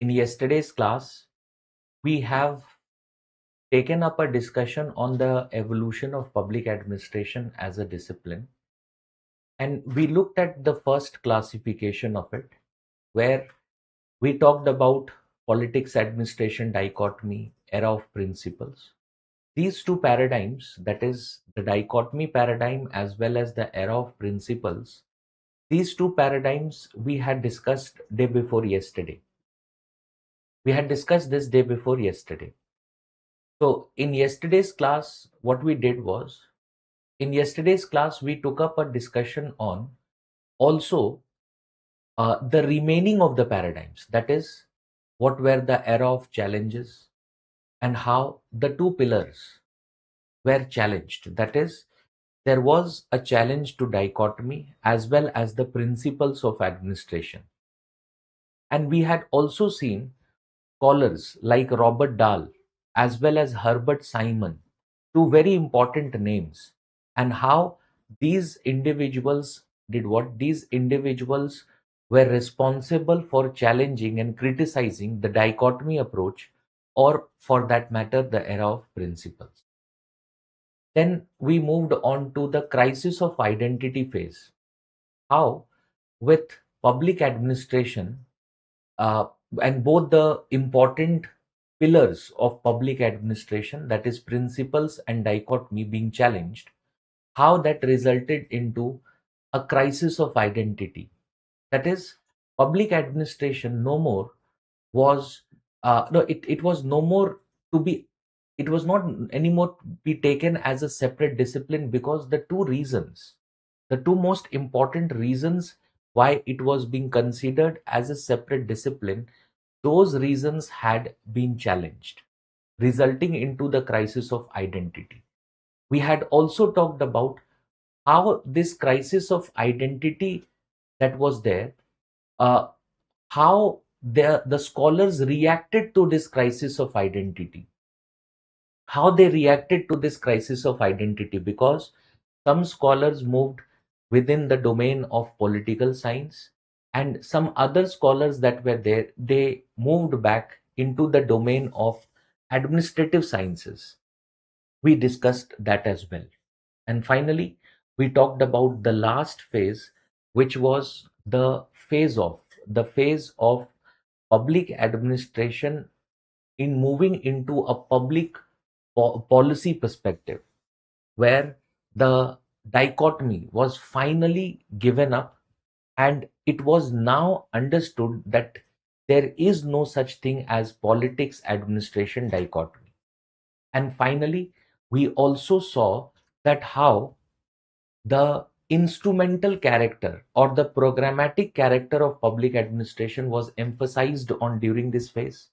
In yesterday's class, we have taken up a discussion on the evolution of public administration as a discipline. And we looked at the first classification of it, where we talked about politics administration dichotomy, era of principles. These two paradigms, that is the dichotomy paradigm as well as the era of principles, these two paradigms we had discussed day before yesterday. We had discussed this day before yesterday. So in yesterday's class, what we did was, in yesterday's class, we took up a discussion on also the remaining of the paradigms. That is, what were the era of challenges and how the two pillars were challenged. That is, there was a challenge to dichotomy as well as the principles of administration. And we had also seen scholars like Robert Dahl as well as Herbert Simon, two very important names, and how these individuals did what? These individuals were responsible for challenging and criticizing the dichotomy approach, or for that matter, the era of principles. Then we moved on to the crisis of identity phase. How, with public administration, uh, and both the important pillars of public administration, that is principles and dichotomy, being challenged, how that resulted into a crisis of identity. That is, public administration no more was no it was no more to be, it was not anymore to be taken as a separate discipline, because the two most important reasons why it was being considered as a separate discipline, those reasons had been challenged, resulting into the crisis of identity. We had also talked about how this crisis of identity that was there, uh, how the scholars reacted to this crisis of identity, how they reacted to this crisis of identity, because some scholars moved within the domain of political science, and some other scholars that were there, they moved back into the domain of administrative sciences. We discussed that as well. And finally, we talked about the last phase, which was the phase of public administration in moving into a public policy perspective, where the dichotomy was finally given up, and it was now understood that there is no such thing as politics administration dichotomy. And finally, we also saw that how the instrumental character or the programmatic character of public administration was emphasized on during this phase,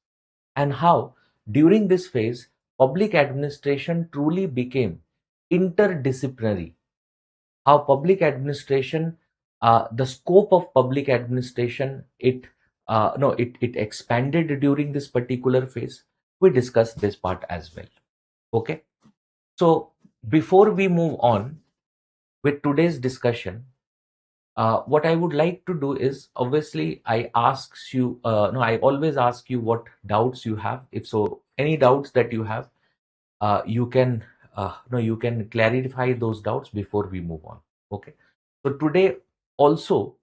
and how during this phase public administration truly became interdisciplinary, how public administration, the scope of public administration, it no it, it expanded during this particular phase. We discussed this part as well. Okay, so before we move on with today's discussion, what I would like to do is, obviously, I always ask you what doubts you have. If so, any doubts that you have, you can, no, you can clarify those doubts before we move on. Okay. So today also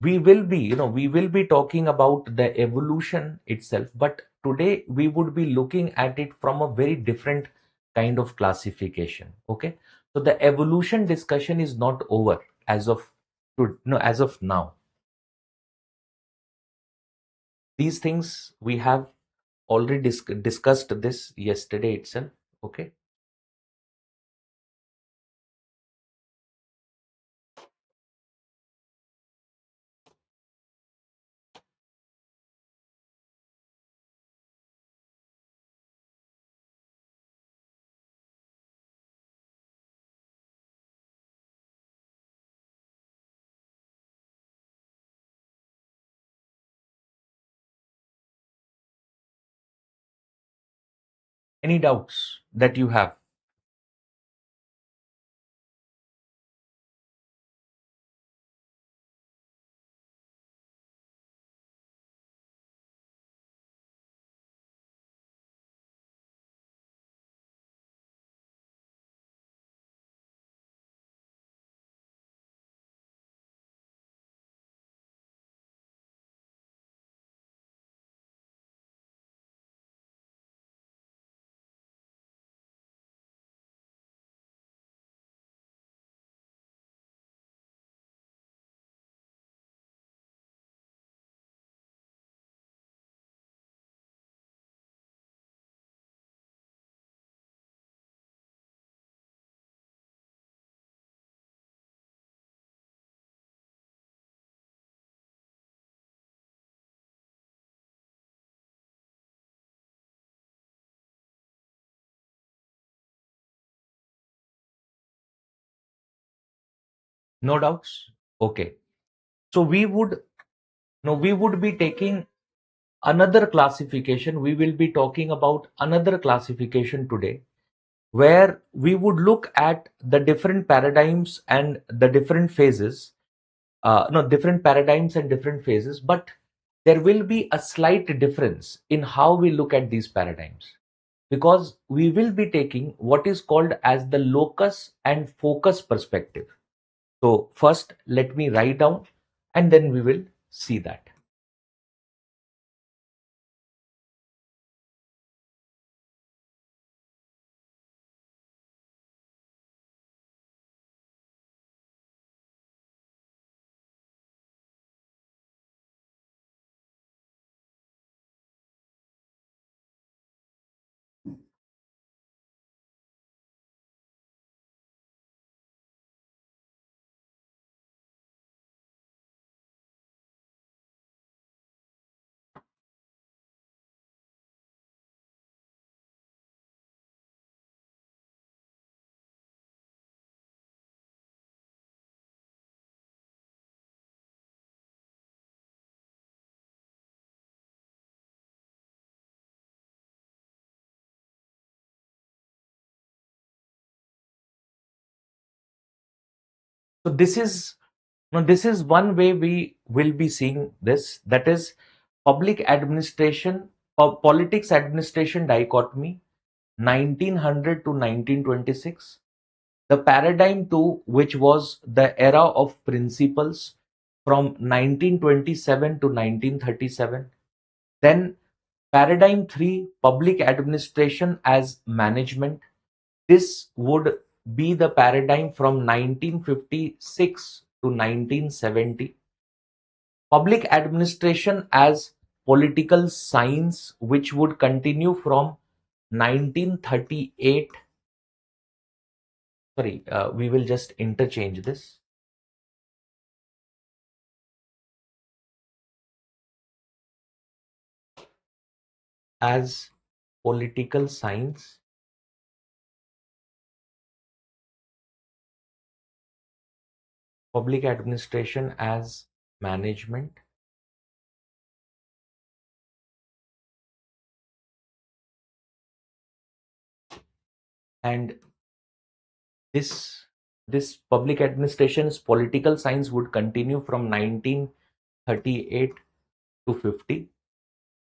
we will be talking about the evolution itself, but today we would be looking at it from a very different kind of classification. Okay. So the evolution discussion is not over as of no, as of now. These things we have already discussed this yesterday itself. Okay. Any doubts that you have? No doubts? Okay. So we would be taking another classification. We will be talking about another classification today, where we would look at the different paradigms and the different phases. No, different paradigms and different phases, but there will be a slight difference in how we look at these paradigms, because we will be taking what is called as the locus and focus perspective. So first, let me write down and then we will see that. So this is one way we will be seeing this. That is public administration or politics administration dichotomy, 1900 to 1926. The paradigm 2, which was the era of principles from 1927 to 1937. Then paradigm 3, public administration as management. This would be the paradigm from 1956 to 1970. Public administration as political science, which would continue from 1938. Sorry, we will just interchange this. As political science, public administration as management, and this this public administration's political science would continue from 1938 to 50.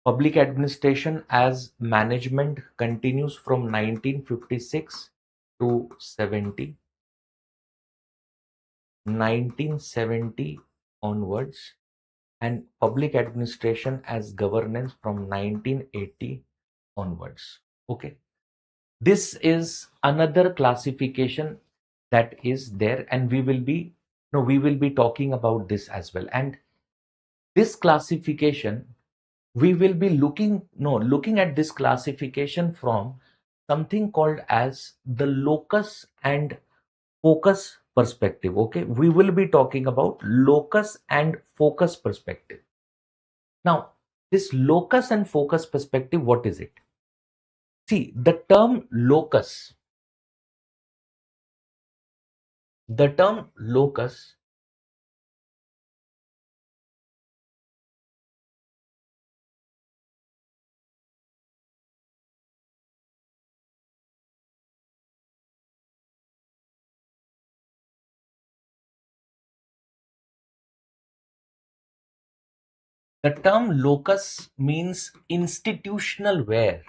Public administration as management continues from 1956 to 70. 1970 onwards, and public administration as governance from 1980 onwards. Okay, this is another classification that is there, and we will be no we will be talking about this as well. And this classification, we will be looking at this classification from something called as the locus and focus perspective. Okay, we will be talking about locus and focus perspective. Now, this locus and focus perspective, what is it? See, the term locus the term locus means institutional where.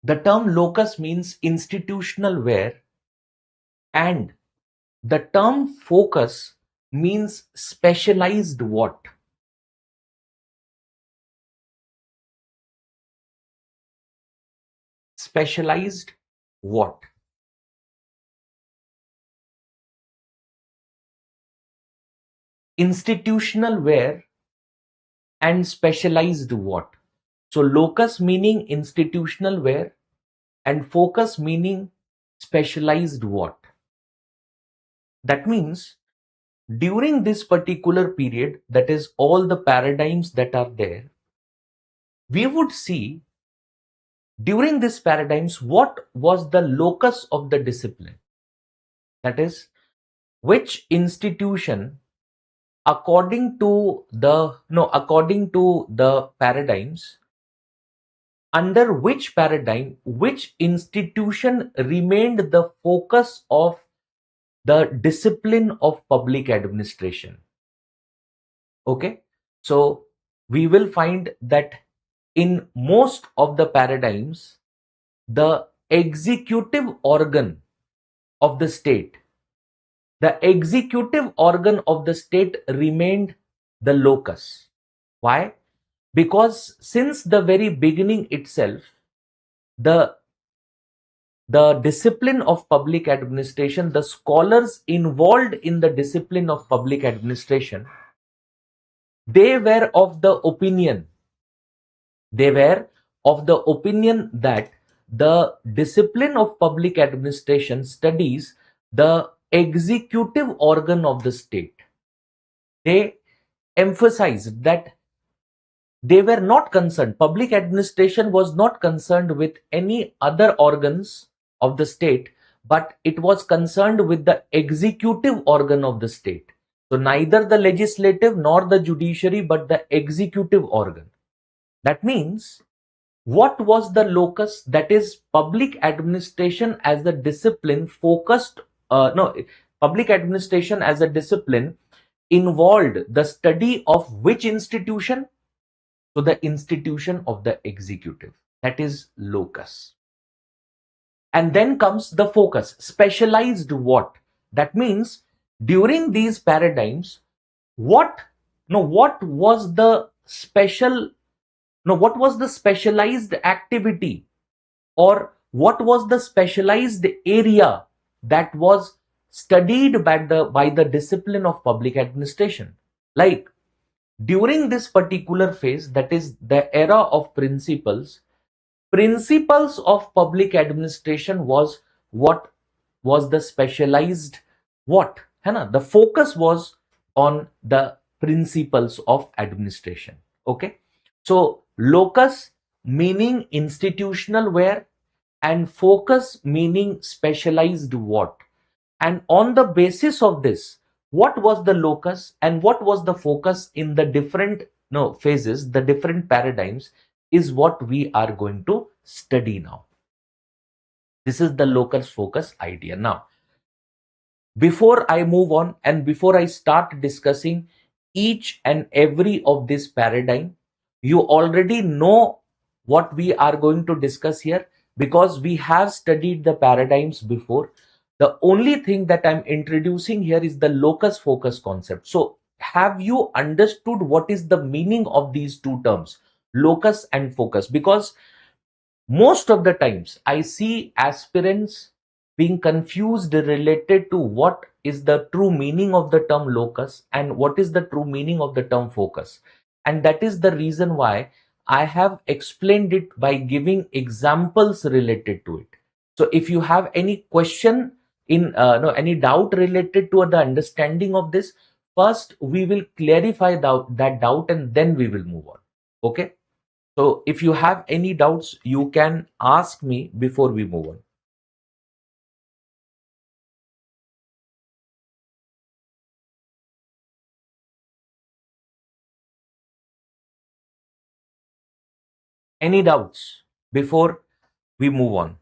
The term locus means institutional where, and the term focus means specialized what. Specialized what? Institutional where and specialized what. So locus meaning institutional where and focus meaning specialized what. That means during this particular period, that is all the paradigms that are there, we would see During this paradigms, what was the locus of the discipline? That is, which institution, according to the paradigms, under which paradigm, which institution remained the focus of the discipline of public administration? Okay, so we will find that in most of the paradigms, the executive organ of the state, remained the locus. Why? Because since the very beginning itself, the discipline of public administration, the scholars involved in the discipline of public administration, they were of the opinion that the discipline of public administration studies the executive organ of the state. They emphasized that they were not concerned, public administration was not concerned with any other organs of the state, but it was concerned with the executive organ of the state. So neither the legislative nor the judiciary, but the executive organ. That means, what was the locus? That is, public administration as a discipline focused, public administration as a discipline involved the study of which institution? So the institution of the executive, that is locus. And then comes the focus, specialized what? That means during these paradigms, what was the specialized activity, or what was the specialized area that was studied by the discipline of public administration? Like, during this particular phase, that is the era of principles of public administration was what was the specialized what? है ना? The focus was on the principles of administration. Okay, so locus meaning institutional where, and focus meaning specialized what. And on the basis of this, what was the locus and what was the focus in the different phases, the different paradigms, is what we are going to study now. This is the locus focus idea. Now, before I move on and before I start discussing each and every of this paradigm, you already know what we are going to discuss here, because we have studied the paradigms before. The only thing that I'm introducing here is the locus focus concept. So have you understood what is the meaning of these two terms, locus and focus? Because most of the times I see aspirants being confused related to what is the true meaning of the term locus and what is the true meaning of the term focus. And that is the reason why I have explained it by giving examples related to it. So if you have any question any doubt related to the understanding of this, first we will clarify that doubt and then we will move on. Okay. So if you have any doubts, you can ask me before we move on. Any doubts before we move on?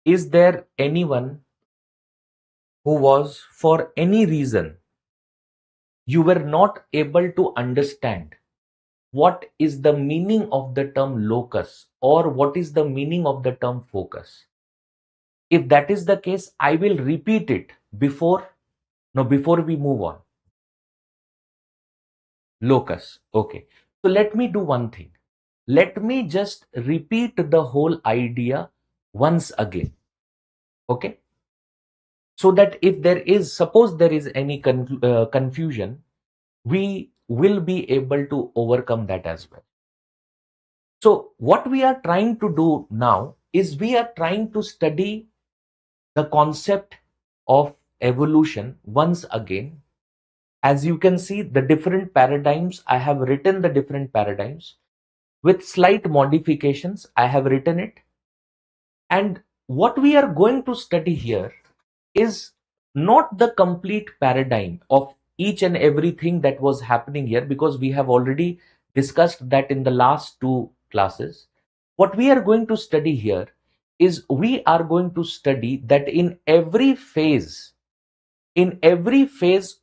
Is there anyone who was, for any reason, you were not able to understand what is the meaning of the term locus or what is the meaning of the term focus? If that is the case, I will repeat it before we move on. Locus. Okay. So let me do one thing. Let me just repeat the whole idea once again. Okay. So that if suppose there is any confusion, we will be able to overcome that as well. So what we are trying to do now is we are trying to study the concept of evolution once again, As you can see, the different paradigms, I have written the different paradigms. With slight modifications, I have written it. And what we are going to study here is not the complete paradigm of each and everything that was happening here, because we have already discussed that in the last two classes. What we are going to study here is we are going to study that in every phase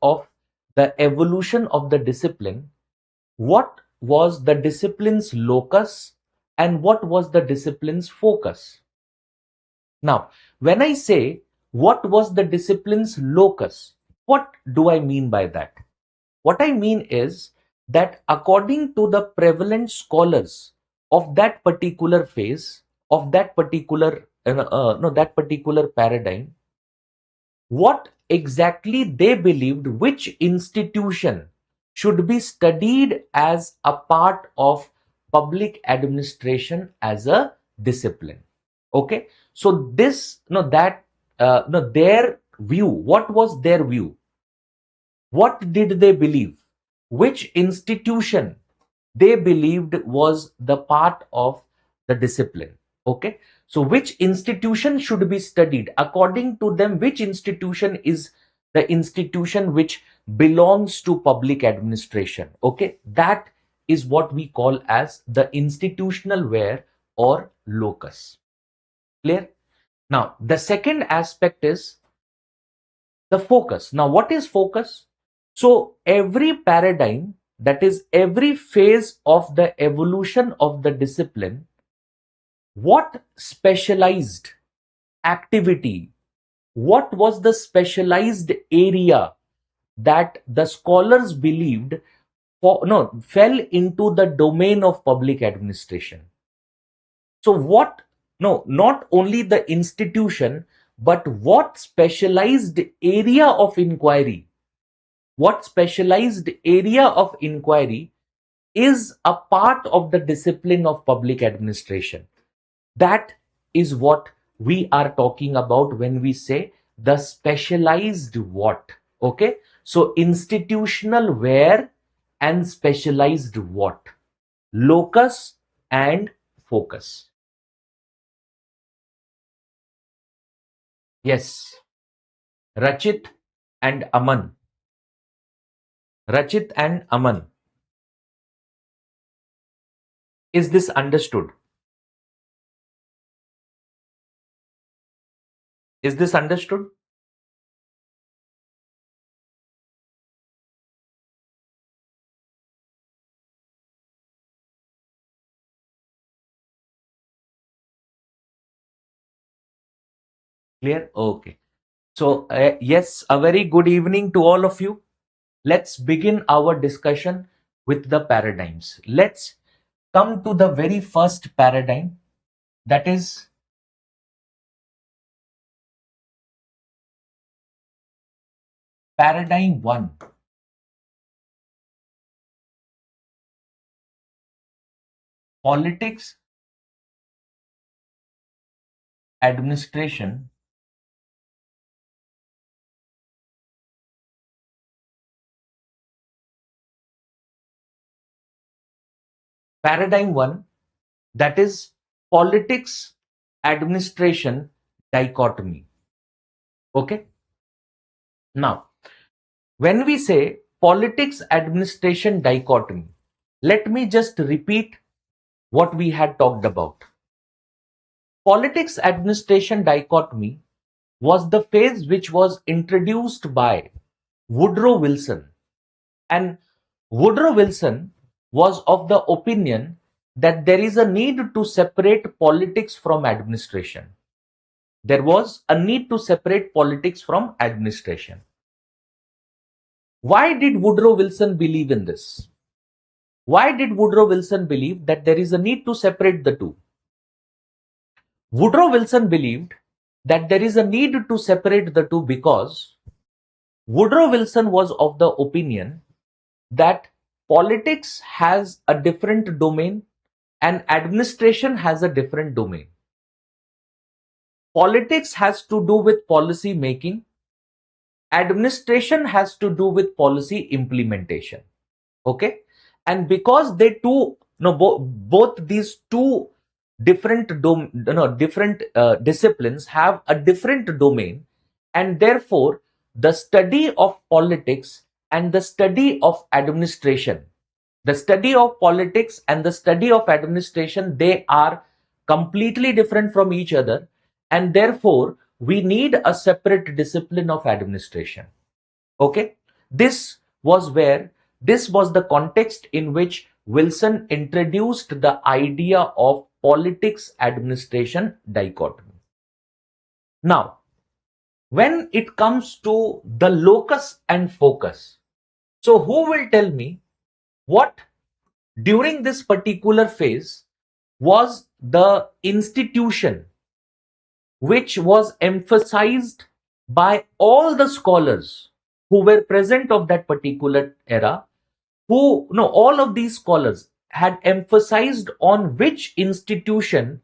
of the evolution of the discipline, what was the discipline's locus and what was the discipline's focus. Now, when I say what was the discipline's locus, what do I mean by that? What I mean is that according to the prevalent scholars of that particular phase, of that particular no that particular paradigm, what exactly they believed, which institution should be studied as a part of public administration as a discipline. Okay, so this no that no their view, what was their view, what did they believe, which institution they believed was the part of the discipline. Okay, so which institution should be studied according to them, which institution is the institution which belongs to public administration. Okay, that is what we call as the institutional where or locus. Clear? Now the second aspect is the focus. Now what is focus? So every paradigm, that is every phase of the evolution of the discipline, what specialized activity, what was the specialized area that the scholars believed fell into the domain of public administration. So what, no, not only the institution, but what specialized area of inquiry, what specialized area of inquiry is a part of the discipline of public administration. That is what we are talking about when we say the specialized what. Okay, so institutional where and specialized what, locus and focus. Yes, Rachit and Aman. Rachit and Aman. Is this understood? Is this understood? Clear? Okay. So, yes, a very good evening to all of you. Let's begin our discussion with the paradigms. Let's come to the very first paradigm, that is paradigm 1. Politics, administration, paradigm 1, that is politics, administration dichotomy. Okay. Now, when we say politics, administration dichotomy, let me just repeat what we had talked about. Politics administration dichotomy was the phase which was introduced by Woodrow Wilson. And Woodrow Wilson was of the opinion that there is a need to separate politics from administration. There was a need to separate politics from administration. Why did Woodrow Wilson believe in this? Why did Woodrow Wilson believe that there is a need to separate the two? Woodrow Wilson believed that there is a need to separate the two because Woodrow Wilson was of the opinion that politics has a different domain and administration has a different domain. Politics has to do with policy making, administration has to do with policy implementation. Okay, and because they two, no, both these two different disciplines have a different domain, and therefore the study of politics and the study of administration, the study of politics and the study of administration, they are completely different from each other, and therefore we need a separate discipline of administration. Okay, this was where, this was the context in which Wilson introduced the idea of politics administration dichotomy. Now, when it comes to the locus and focus, so who will tell me what during this particular phase was the institution which was emphasized by all the scholars who were present of that particular era, who, no, all of these scholars had emphasized on which institution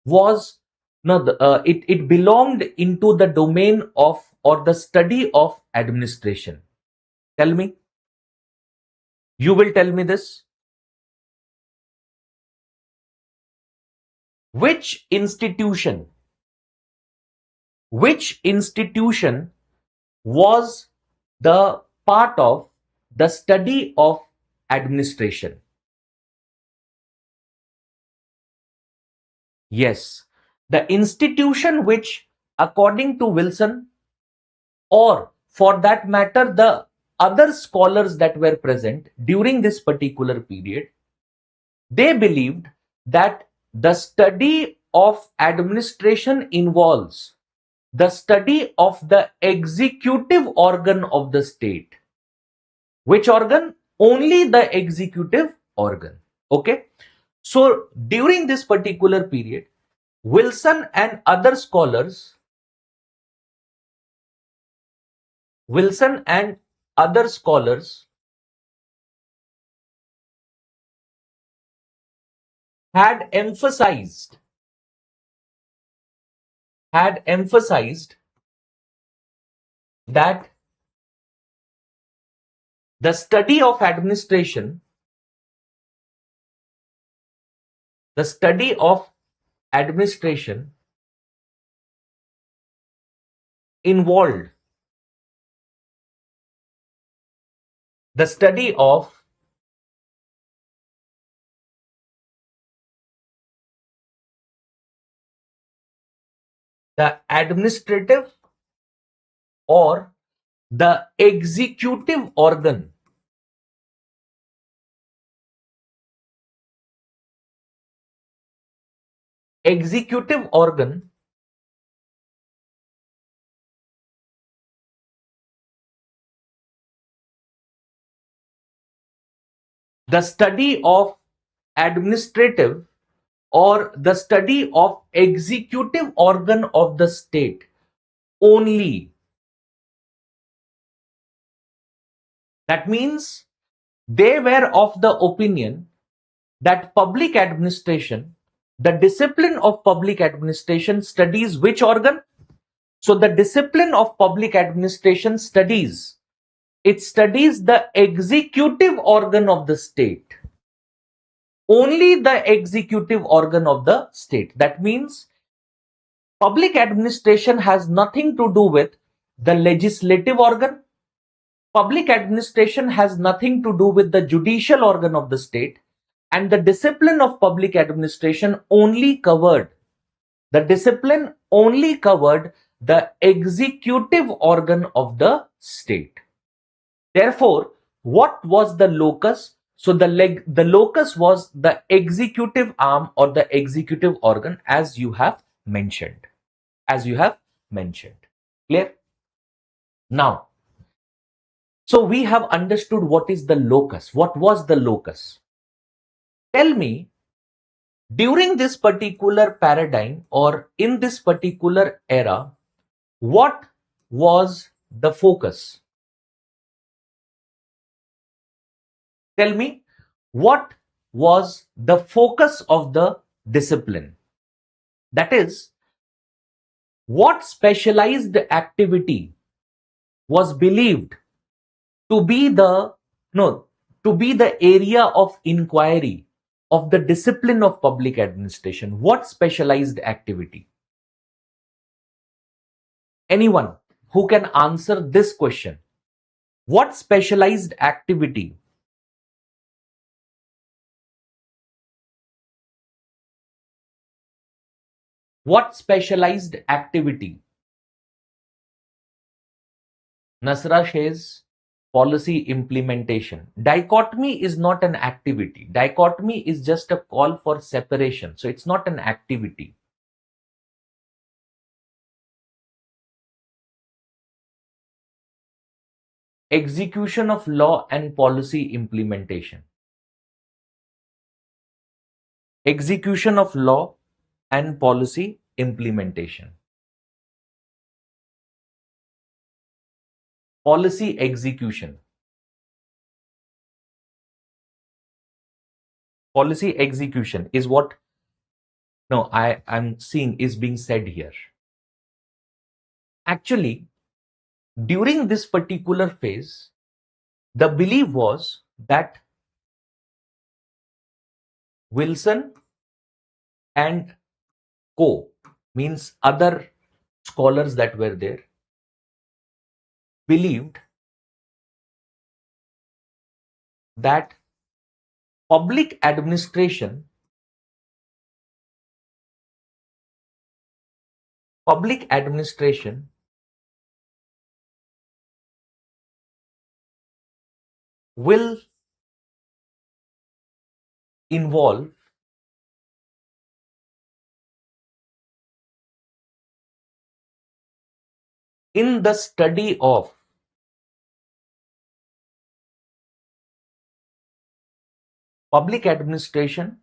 was, no, it belonged into the domain of or the study of administration. Tell me. You will tell me this. Which institution? Which institution was the part of the study of administration? Yes, the institution which, according to Wilson, or for that matter, the other scholars that were present during this particular period, they believed that the study of administration involves the study of the executive organ of the state. Which organ? Only the executive organ. Okay. So during this particular period, Wilson and other scholars, Wilson and other scholars had emphasized that the study of administration, the study of administration involved the study of the administrative or the executive organ. Executive organ the study of administrative or the study of executive organ of the state only. That means they were of the opinion that public administration, the discipline of public administration studies which organ? So the discipline of public administration studies, it studies the executive organ of the state. Only the executive organ of the state. That means public administration has nothing to do with the legislative organ. Public administration has nothing to do with the judicial organ of the state. And the discipline of public administration only covered, the discipline only covered the executive organ of the state. Therefore, what was the locus? So the locus was the executive arm or the executive organ, as you have mentioned. As you have mentioned. Clear? Now, so we have understood what is the locus. What was the locus? Tell me, during this particular paradigm or in this particular era, what was the focus? Tell me, what was the focus of the discipline? That is, what specialized activity was believed to be the no to be the area of inquiry of the discipline of public administration? What specialized activity? Anyone who can answer this question? What specialized activity? What specialized activity? Nasra says policy implementation. Dichotomy is not an activity. Dichotomy is just a call for separation. So it's not an activity. Execution of law and policy implementation. Execution of law and policy implementation. Policy execution. Policy execution is what I'm seeing is being said here. Actually, during this particular phase, the belief was that Wilson and co, means other scholars that were there, believed that public administration will involve in the study of public administration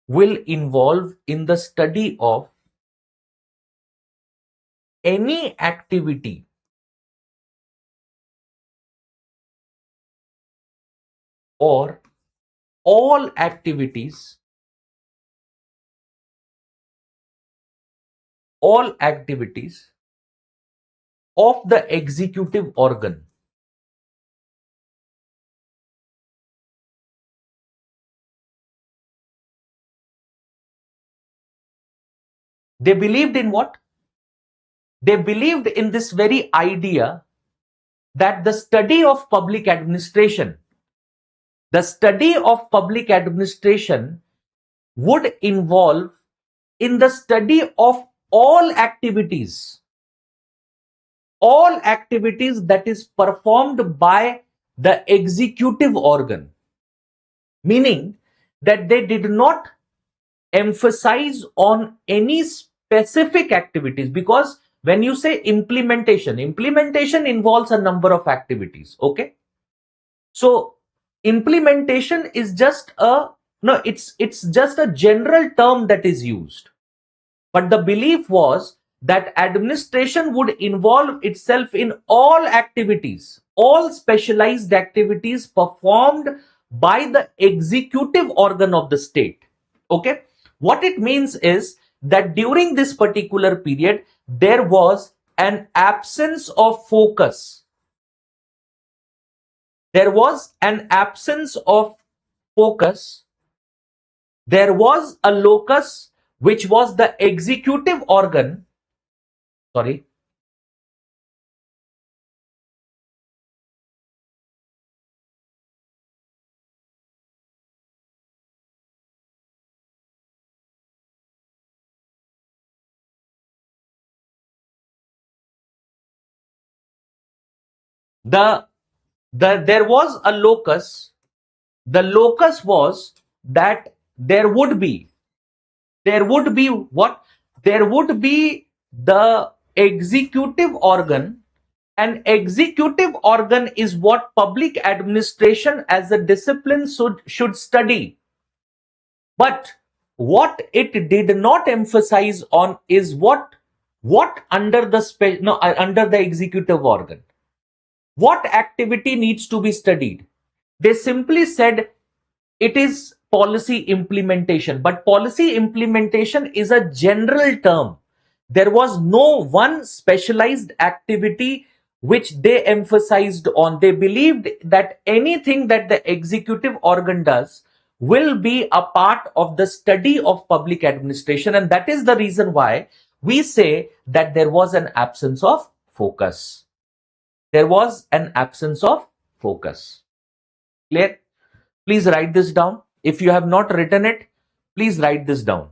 will involve in the study of any activity or all activities of the executive organ. They believed in what? They believed in this very idea that the study of public administration would involve in the study of all activities that is performed by the executive organ, meaning that they did not emphasize on any specific activities, because when you say implementation involves a number of activities. Okay, so implementation is just it's just a general term that is used, but the belief was that administration would involve itself in all specialized activities performed by the executive organ of the state. Okay, what it means is that during this particular period there was an absence of focus. There was a locus which was the executive organ. Sorry. There was a locus. The locus was that there would be what? There would be the executive organ. An executive organ is what public administration as a discipline should study. But what it did not emphasize on is what under the executive organ, what activity needs to be studied. They simply said it is policy implementation, but policy implementation is a general term. There was no one specialized activity which they emphasized on. They believed that anything that the executive organ does will be a part of the study of public administration, and that is the reason why we say that there was an absence of focus. There was an absence of focus. Clear? Please write this down. If you have not written it, please write this down.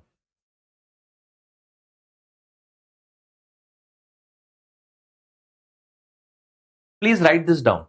Please write this down.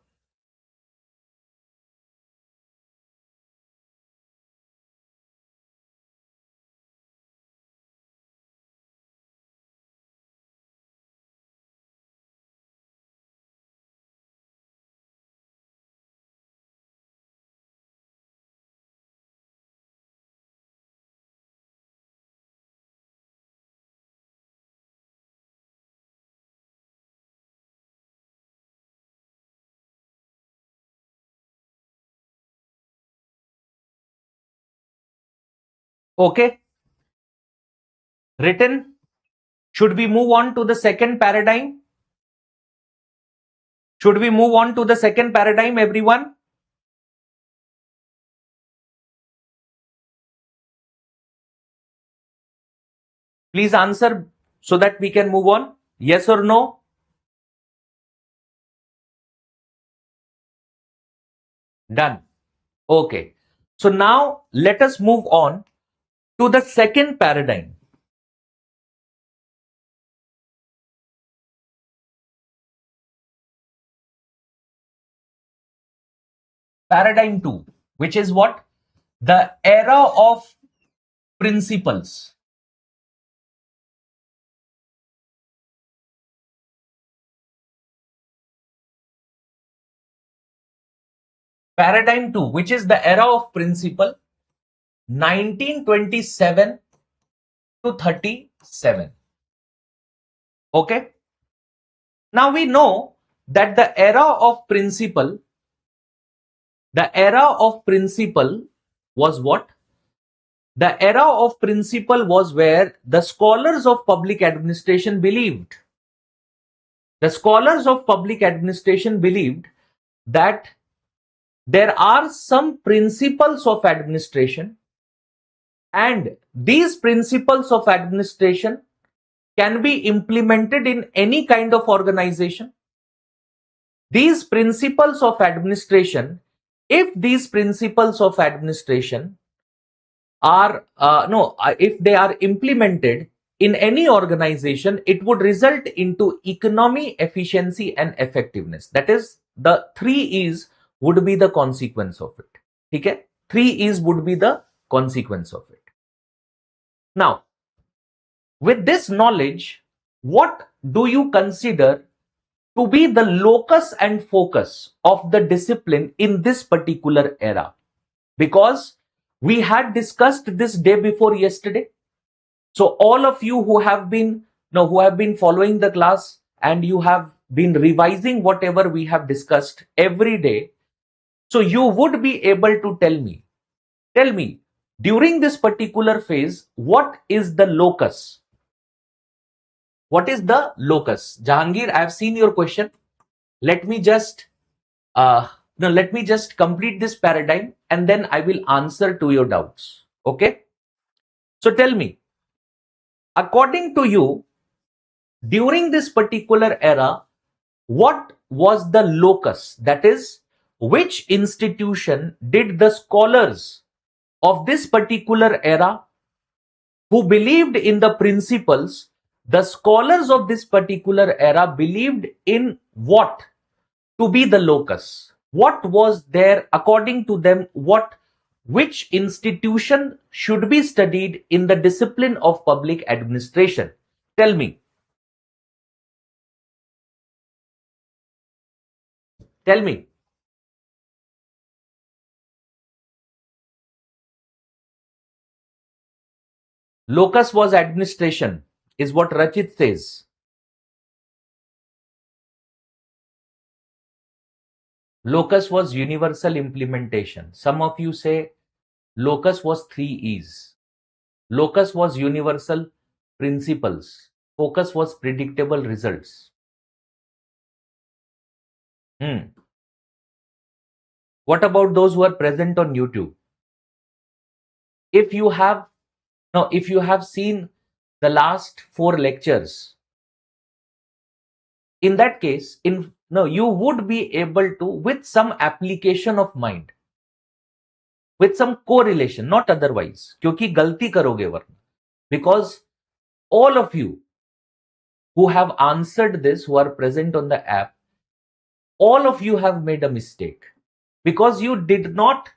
Okay? Written? Should we move on to the second paradigm? Should we move on to the second paradigm, everyone? Please answer so that we can move on. Yes or no? Done. Okay. So now let us move on to the second paradigm. Paradigm 2, which is what? The era of principles. Paradigm 2, which is the era of principle, 1927 to 37. Okay. Now we know that the era of principle was what? The era of principle was where the scholars of public administration believed. The scholars of public administration believed that there are some principles of administration, and these principles of administration can be implemented in any kind of organization. These principles of administration, if these principles of administration are if they are implemented in any organization, it would result into economy, efficiency, and effectiveness. That is, the 3 E's would be the consequence of it. Okay? 3 E's would be the consequence of it. Now, with this knowledge, what do you consider to be the locus and focus of the discipline in this particular era? Because we had discussed this day before yesterday. So all of you who have been following the class and you have been revising whatever we have discussed every day, so you would be able to tell me during this particular phase, what is the locus? What is the locus? Jahangir, I have seen your question. Let me just complete this paradigm and then I will answer to your doubts. Okay? So tell me, according to you, during this particular era, what was the locus? That is, which institution did the scholars of this particular era who believed in the principles, the scholars of this particular era believed in what to be the locus? What was there according to them? Which institution should be studied in the discipline of public administration? Tell me. Tell me. Locus was administration, is what Rachit says. Locus was universal implementation. Some of you say locus was 3 E's. Locus was universal principles. Focus was predictable results. What about those who are present on YouTube? If you have if you have seen the last 4 lectures, in that case, you would be able to, with some application of mind, with some correlation, not otherwise, क्योंकि गलती करोगे वरना, because all of you who have answered this, who are present on the app, all of you have made a mistake because you did not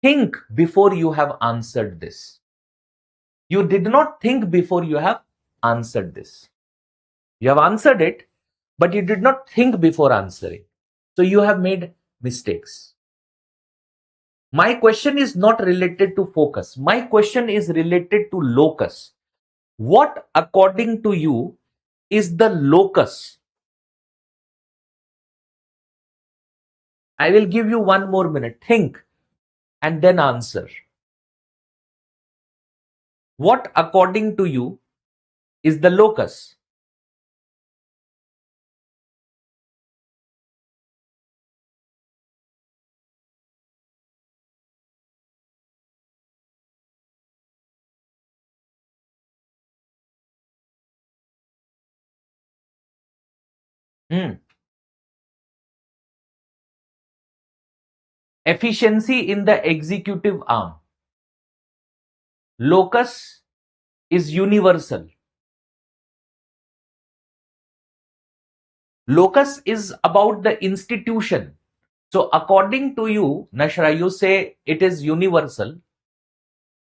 think before you have answered this. You did not think before you have answered this. You have answered it, but you did not think before answering. So you have made mistakes. My question is not related to focus. My question is related to locus. What, according to you, is the locus? I will give you 1 more minute. Think and then answer. What, according to you, is the locus? Efficiency in the executive arm. Locus is universal. Locus is about the institution. So according to you, Nashra, you say it is universal.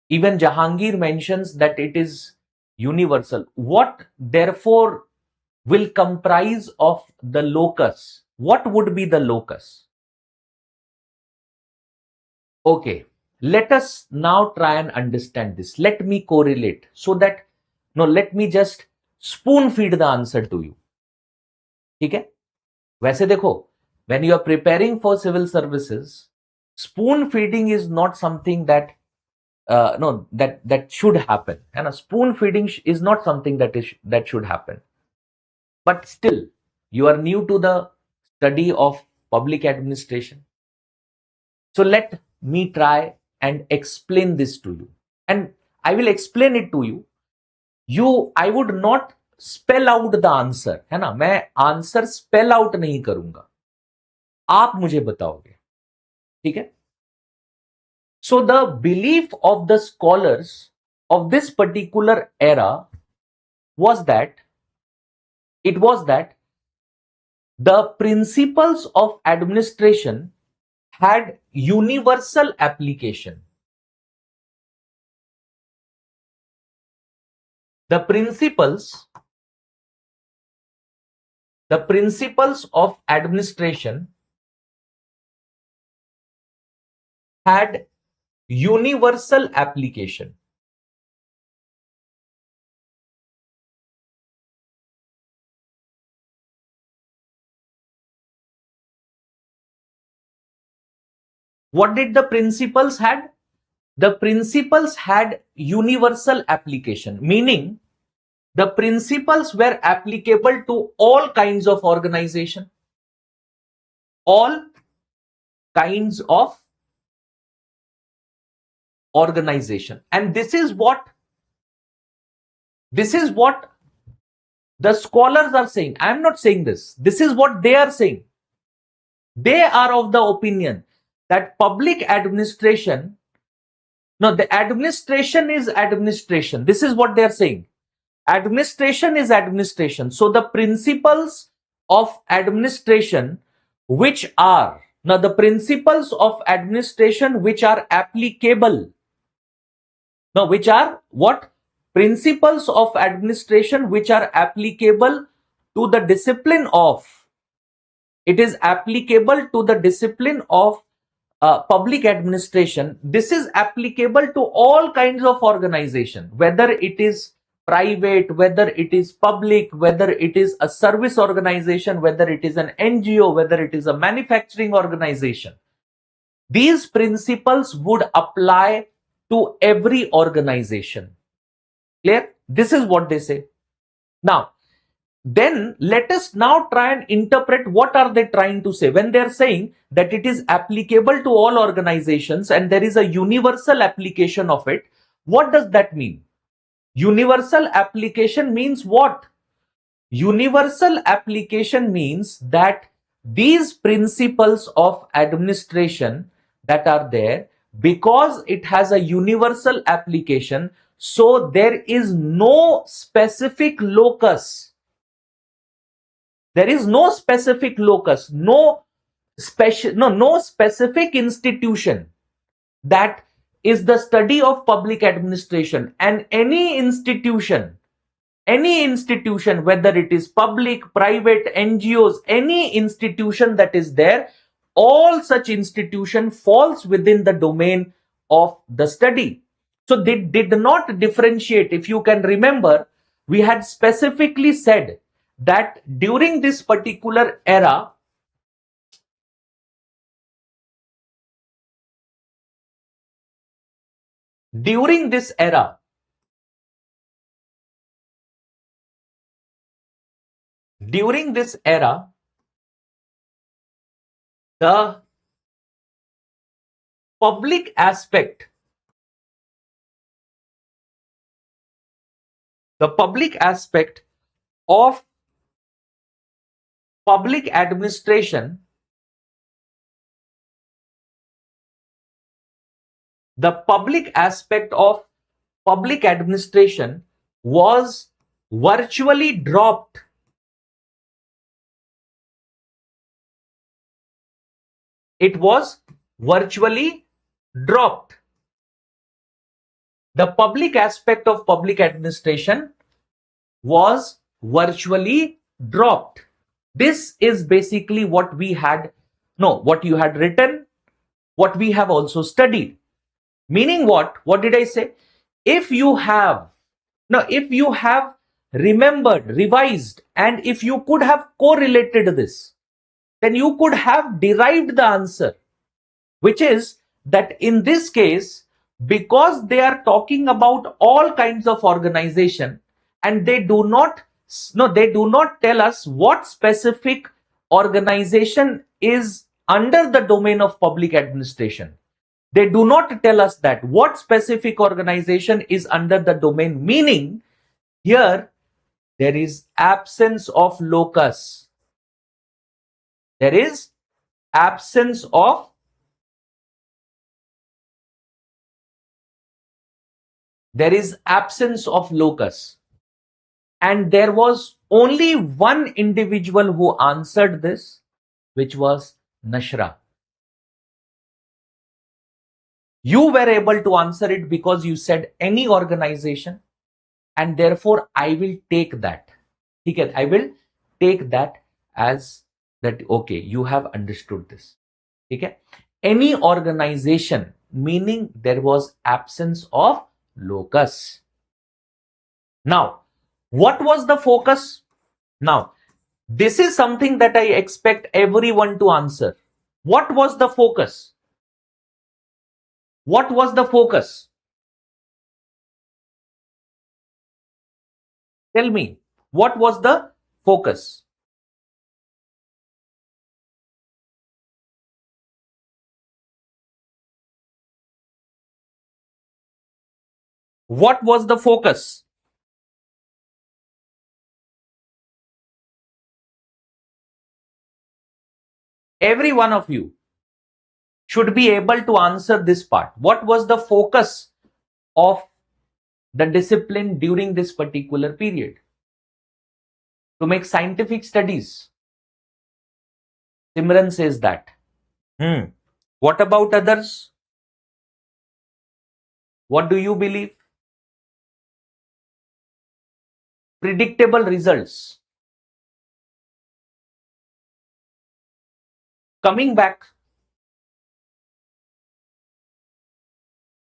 Even Jahangir mentions that it is universal. What therefore will comprise of the locus? What would be the locus? Okay, let us now try and understand this. Let me correlate so that, let me just spoon feed the answer to you. ठीक है? वैसे देखो, when you are preparing for civil services, spoon feeding is not something that that should happen. And a spoon feeding is not something that should happen. But still, you are new to the study of public administration. So let me try and explain this to you. And I will explain it to you. I would not spell out the answer, है ना? मैं answer spell out नहीं करूंगा, आप मुझे बताओगे, ठीक है? So the belief of the scholars of this particular era was that the principles of administration had universal application. The principles of administration had universal application. What did the principles had? The principles had universal application, meaning the principles were applicable to all kinds of organization, all kinds of organization. And this is what the scholars are saying. I am not saying this. This is what they are saying. They are of the opinion that public administration, the administration is administration. This is what they are saying. Administration is administration. So the principles of administration which are applicable, which are what? Principles of administration which are applicable to the discipline of, it is applicable to the discipline of public administration. This is applicable to all kinds of organization, whether it is private, whether it is public, whether it is a service organization, whether it is an NGO, whether it is a manufacturing organization. These principles would apply to every organization. Clear? This is what they say. Now, Then let us now try and interpret what are they trying to say when they're saying that it is applicable to all organizations and there is a universal application of it. What does that mean? Universal application means what? Universal application means that these principles of administration that are there, because it has a universal application, so there is no specific locus. There is no specific locus, no specific institution that is the study of public administration. And any institution, whether it is public, private, NGOs, any institution that is there, all such institution falls within the domain of the study. So they did not differentiate. If you can remember, we had specifically said that during this particular era, during this era, during this era, the public aspect, the public aspect of public administration, the public aspect of public administration was virtually dropped. It was virtually dropped. The public aspect of public administration was virtually dropped. This is basically what we had, no, what you had written, what we have also studied. Meaning what? What did I say? If you have, now if you have remembered, revised, and if you could have correlated this, then you could have derived the answer, which is that in this case, because they are talking about all kinds of organization and they do not, no, they do not tell us what specific organization is under the domain of public administration. They do not tell us that what specific organization is under the domain, meaning here there is absence of locus. There is absence of locus. And there was only one individual who answered this, which was Nashra. You were able to answer it because you said any organization, and therefore I will take that. Okay, I will take that as that, okay, you have understood this. Okay, any organization, meaning there was absence of locus. Now, what was the focus? Now, this is something that I expect everyone to answer. What was the focus? What was the focus? Tell me, what was the focus? What was the focus? Every one of you should be able to answer this part. What was the focus of the discipline during this particular period? To make scientific studies. Simran says that. What about others? What do you believe? Predictable results. Coming back,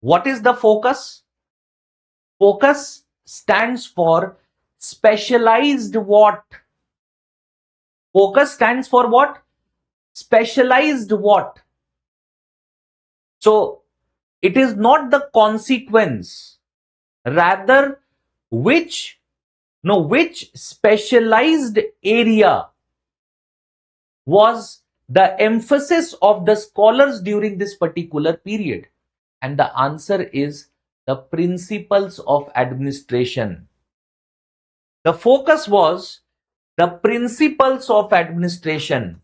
what is the focus? Focus stands for specialized what? Focus stands for what? Specialized what? So it is not the consequence, rather which Now, which specialized area was the emphasis of the scholars during this particular period? And the answer is the principles of administration. The focus was the principles of administration.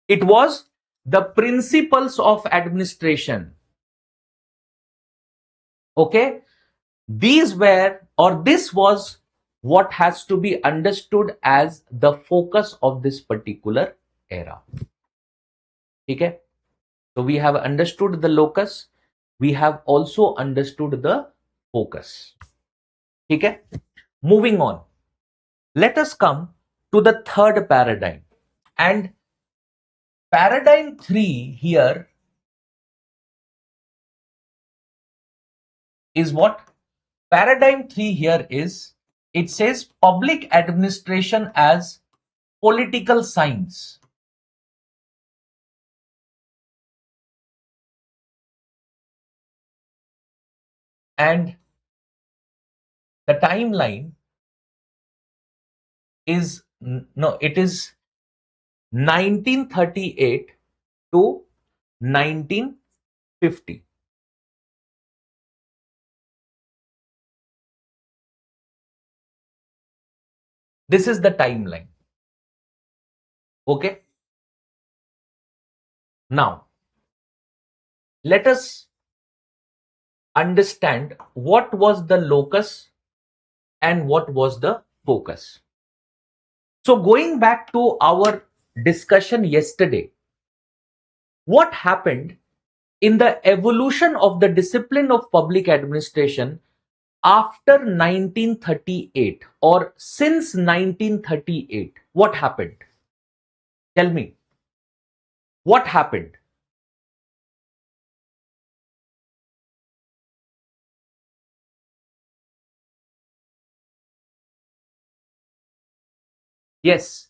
It was the principles of administration. Okay, these were, or this was what has to be understood as the focus of this particular era. Okay, so we have understood the locus, we have also understood the focus. Okay, moving on, let us come to the third paradigm. And paradigm 3 here is what? Paradigm 3 here is, it says public administration as political science. And the timeline is, no, it is 1938 to 1950. This is the timeline. Okay. Now, let us understand what was the locus and what was the focus. So, going back to our discussion yesterday, what happened in the evolution of the discipline of public administration after 1938 or since 1938? What happened? Tell me. What happened? Yes,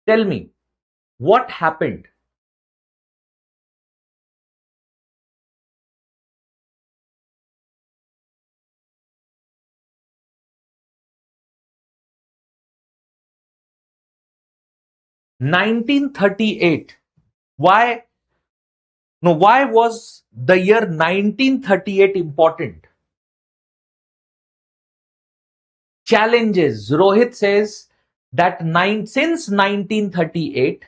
tell me. What happened? (1938). Why? No, why was the year 1938 important? Challenges. Rohit says that since 1938,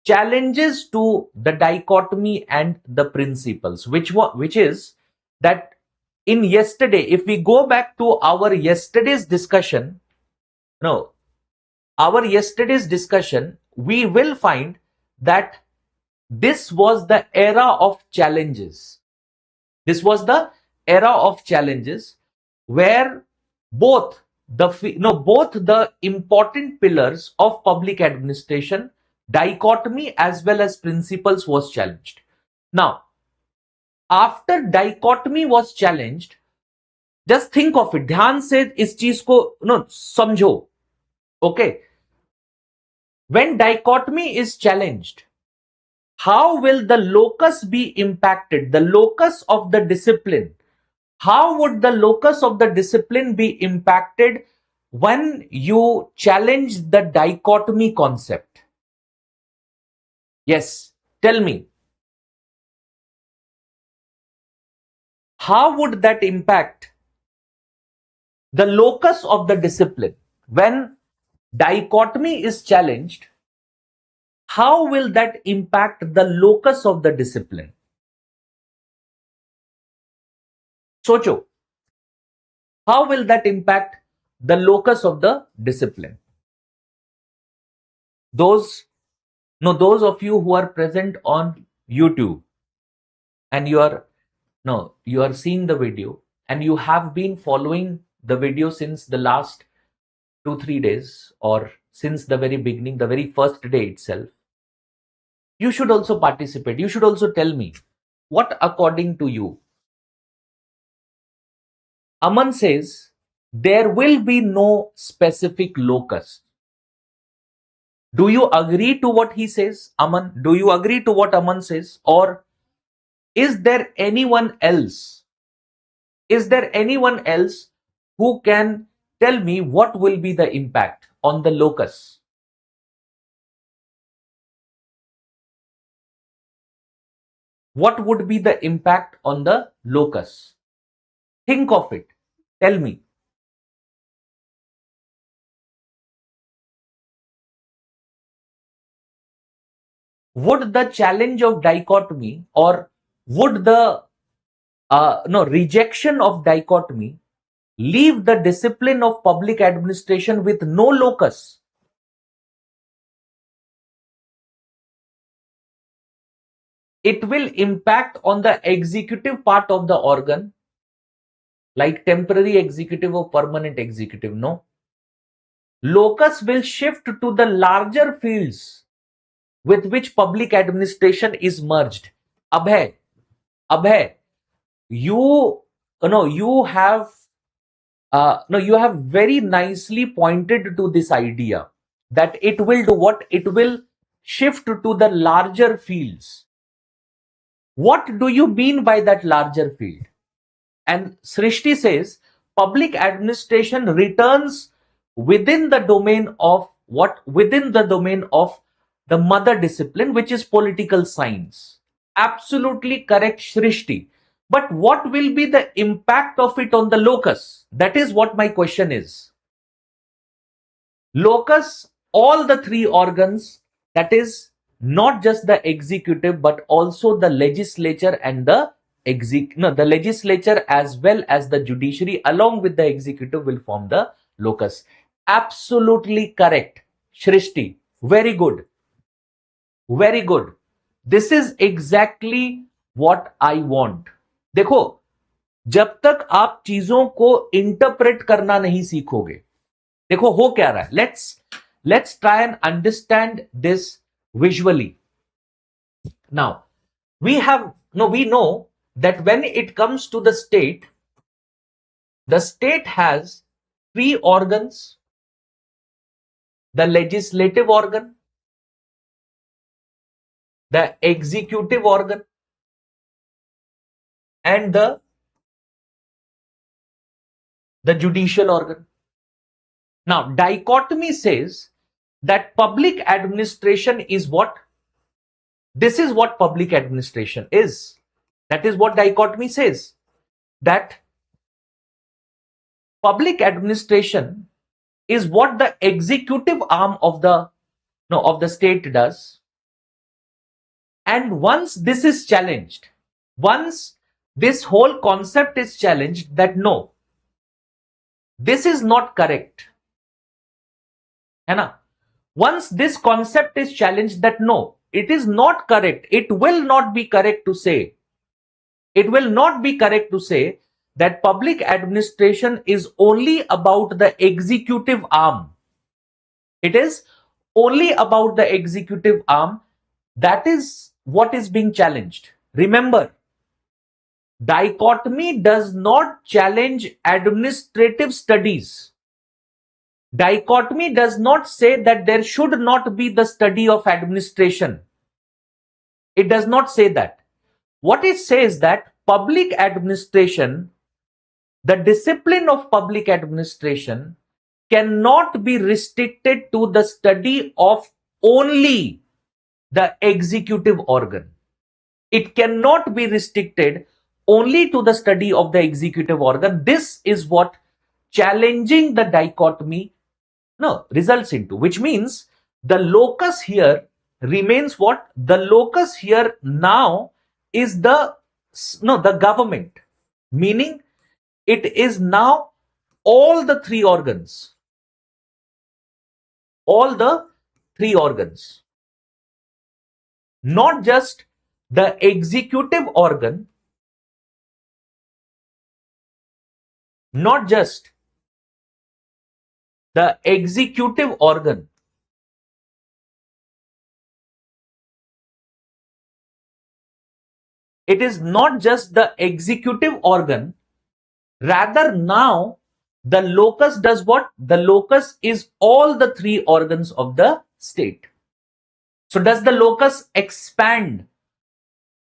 challenges to the dichotomy and the principles, which is that in yesterday, if we go back to our yesterday's discussion, no, our yesterday's discussion, we will find that this was the era of challenges. This was the era of challenges where both the important pillars of public administration, dichotomy as well as principles, was challenged. Now, after dichotomy was challenged, just think of it, ध्यान से इस चीज को समझो. Okay, when dichotomy is challenged, how will the locus be impacted? The locus of the discipline. How would the locus of the discipline be impacted when you challenge the dichotomy concept? Yes, tell me. How would that impact the locus of the discipline? When dichotomy is challenged, how will that impact the locus of the discipline? Socho, how will that impact the locus of the discipline? Those of you who are present on YouTube and you are seeing the video and you have been following the video since the last 2-3 days or since the very beginning, the very first day itself, you should also participate. You should also tell me what, according to you. Aman says there will be no specific locus. Do you agree to what he says, Aman? Do you agree to what Aman says? Or is there anyone else? Is there anyone else who can tell me what will be the impact on the locus? What would be the impact on the locus? Think of it. Tell me. Would the challenge of dichotomy, or would the rejection of dichotomy leave the discipline of public administration with no locus? It will impact on the executive part of the organ, like temporary executive or permanent executive. No. Locus will shift to the larger fields with which public administration is merged. Abhay, you have no, you have very nicely pointed to this idea that it will do what? It will shift to the larger fields. What do you mean by that larger field? And Srishti says public administration returns within the domain of what? Within the domain of the mother discipline, which is political science. Absolutely correct, Srishti. But what will be the impact of it on the locus? That is what my question is. Locus, all the three organs, that is not just the executive, but also the legislature and the the legislature as well as the judiciary along with the executive will form the locus. Absolutely correct, Shrishti. Very good. Very good. This is exactly what I want. देखो, जब तक आप चीजों को interpret करना नहीं सीखोगे, देखो हो क्या रहा है. Let's try and understand this visually. Now, we know that when it comes to the state has three organs: the legislative organ, the executive organ, and the judicial organ. Now, dichotomy says that public administration is what? This is what public administration is. That is what dichotomy says. That public administration is what the executive arm of the state does. And once this is challenged, once this whole concept is challenged that no, this is not correct. है ना? Once this concept is challenged that no, it is not correct, it will not be correct to say that public administration is only about the executive arm. It is only about the executive arm. That is what is being challenged. Remember, dichotomy does not challenge administrative studies. Dichotomy does not say that there should not be the study of administration. It does not say that. What it says that public administration, the discipline of public administration cannot be restricted to the study of only the executive organ. It cannot be restricted only to the study of the executive organ. This is what challenging the dichotomy results into, which means the locus here remains what? The locus here now is the government, meaning it is now all the three organs. All the three organs. Not just the executive organ, not just the executive organ, it is not just the executive organ, rather now the locus does what? The locus is all the three organs of the state. So does the locus expand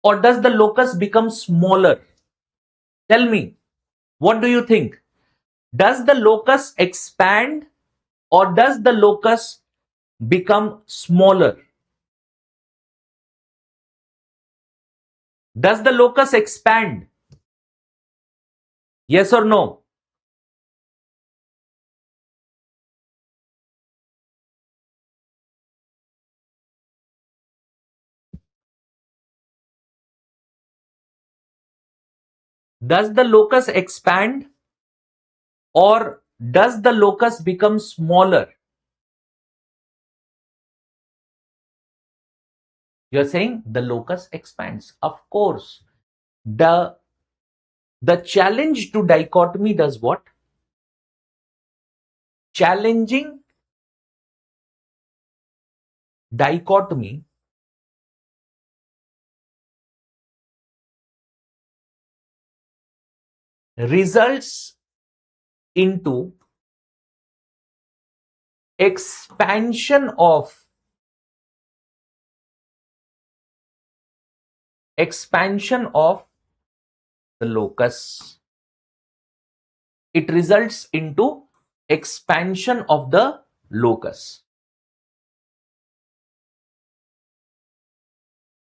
or does the locus become smaller? Tell me, what do you think? Does the locus expand or does the locus become smaller? Does the locus expand? Yes or no? Does the locus expand or does the locus become smaller? You're saying the locus expands. Of course. The challenge to dichotomy does what? Challenging dichotomy results into expansion of the locus. It results into expansion of the locus.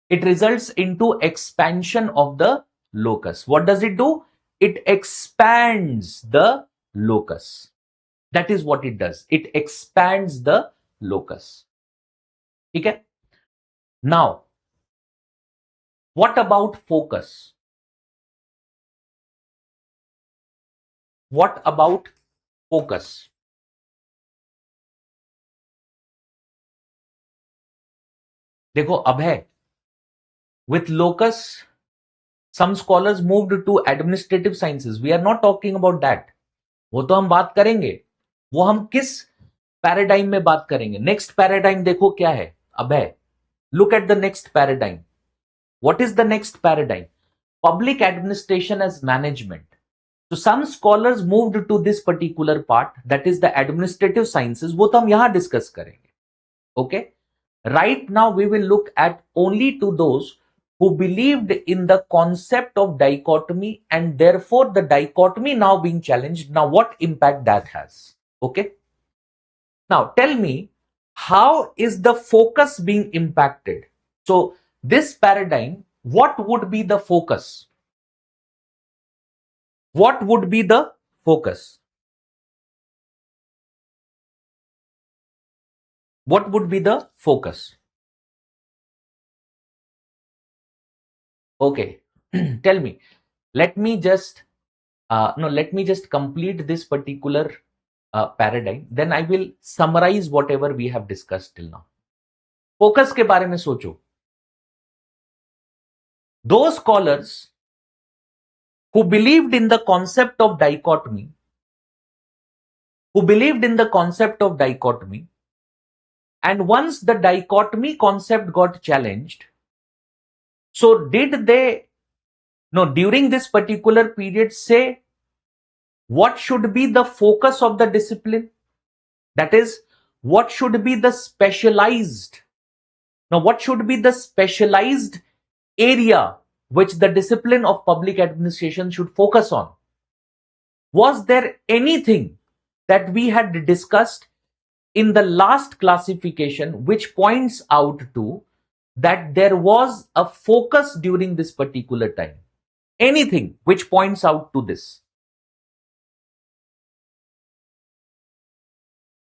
It results into expansion of the locus. What does it do? It expands the locus. That is what it does. It expands the locus. Okay? Now, what about focus? What about focus? देखो अब है with locus some scholars moved to administrative sciences. We are not talking about that. वो तो हम बात करेंगे. वो हम किस पैराडाइम में बात करेंगे? नेक्स्ट पैराडाइम देखो क्या है. अब है look at the next paradigm. What is the next paradigm? Public administration as management. So some scholars moved to this particular part, that is the administrative sciences. वो तो हम यहां डिस्कस करेंगे. Okay? Right now we will look at only to those who believed in the concept of dichotomy and therefore the dichotomy now being challenged. Now what impact that has? Okay? Now tell me, how is the focus being impacted? So this paradigm, what would be the focus? What would be the focus? What would be the focus? Okay, tell me. Let me just complete this particular paradigm. Then I will summarize whatever we have discussed till now. Focus के बारे में सोचो. Those scholars who believed in the concept of dichotomy, and once the dichotomy concept got challenged, so did they, during this particular period, say what should be the focus of the discipline? That is, what should be the specialized, what should be the specialized area which the discipline of public administration should focus on? Was there anything that we had discussed in the last classification which points out to that there was a focus during this particular time? Anything which points out to this?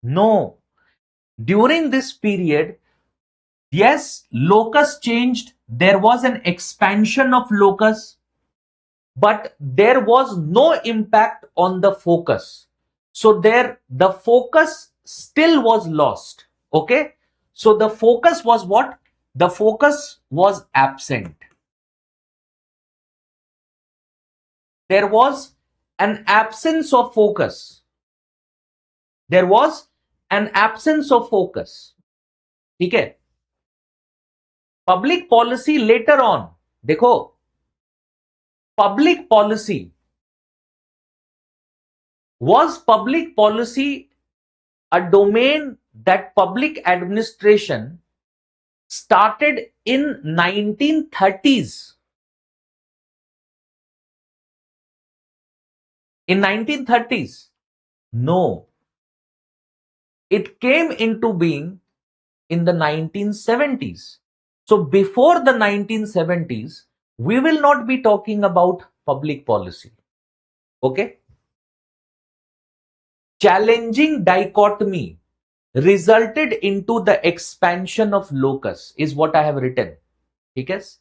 No. During this period, yes, locus changed. There was an expansion of locus, but there was no impact on the focus. So there, the focus still was lost. Okay. So the focus was what? The focus was absent. There was an absence of focus. There was an absence of focus. Okay. Public policy later on. देखो, public policy, was public policy a domain that public administration started in 1930s. In 1930s? No. It came into being in the 1970s. So before the 1970s, we will not be talking about public policy. Okay? Challenging dichotomy resulted into the expansion of locus is what I have written. Because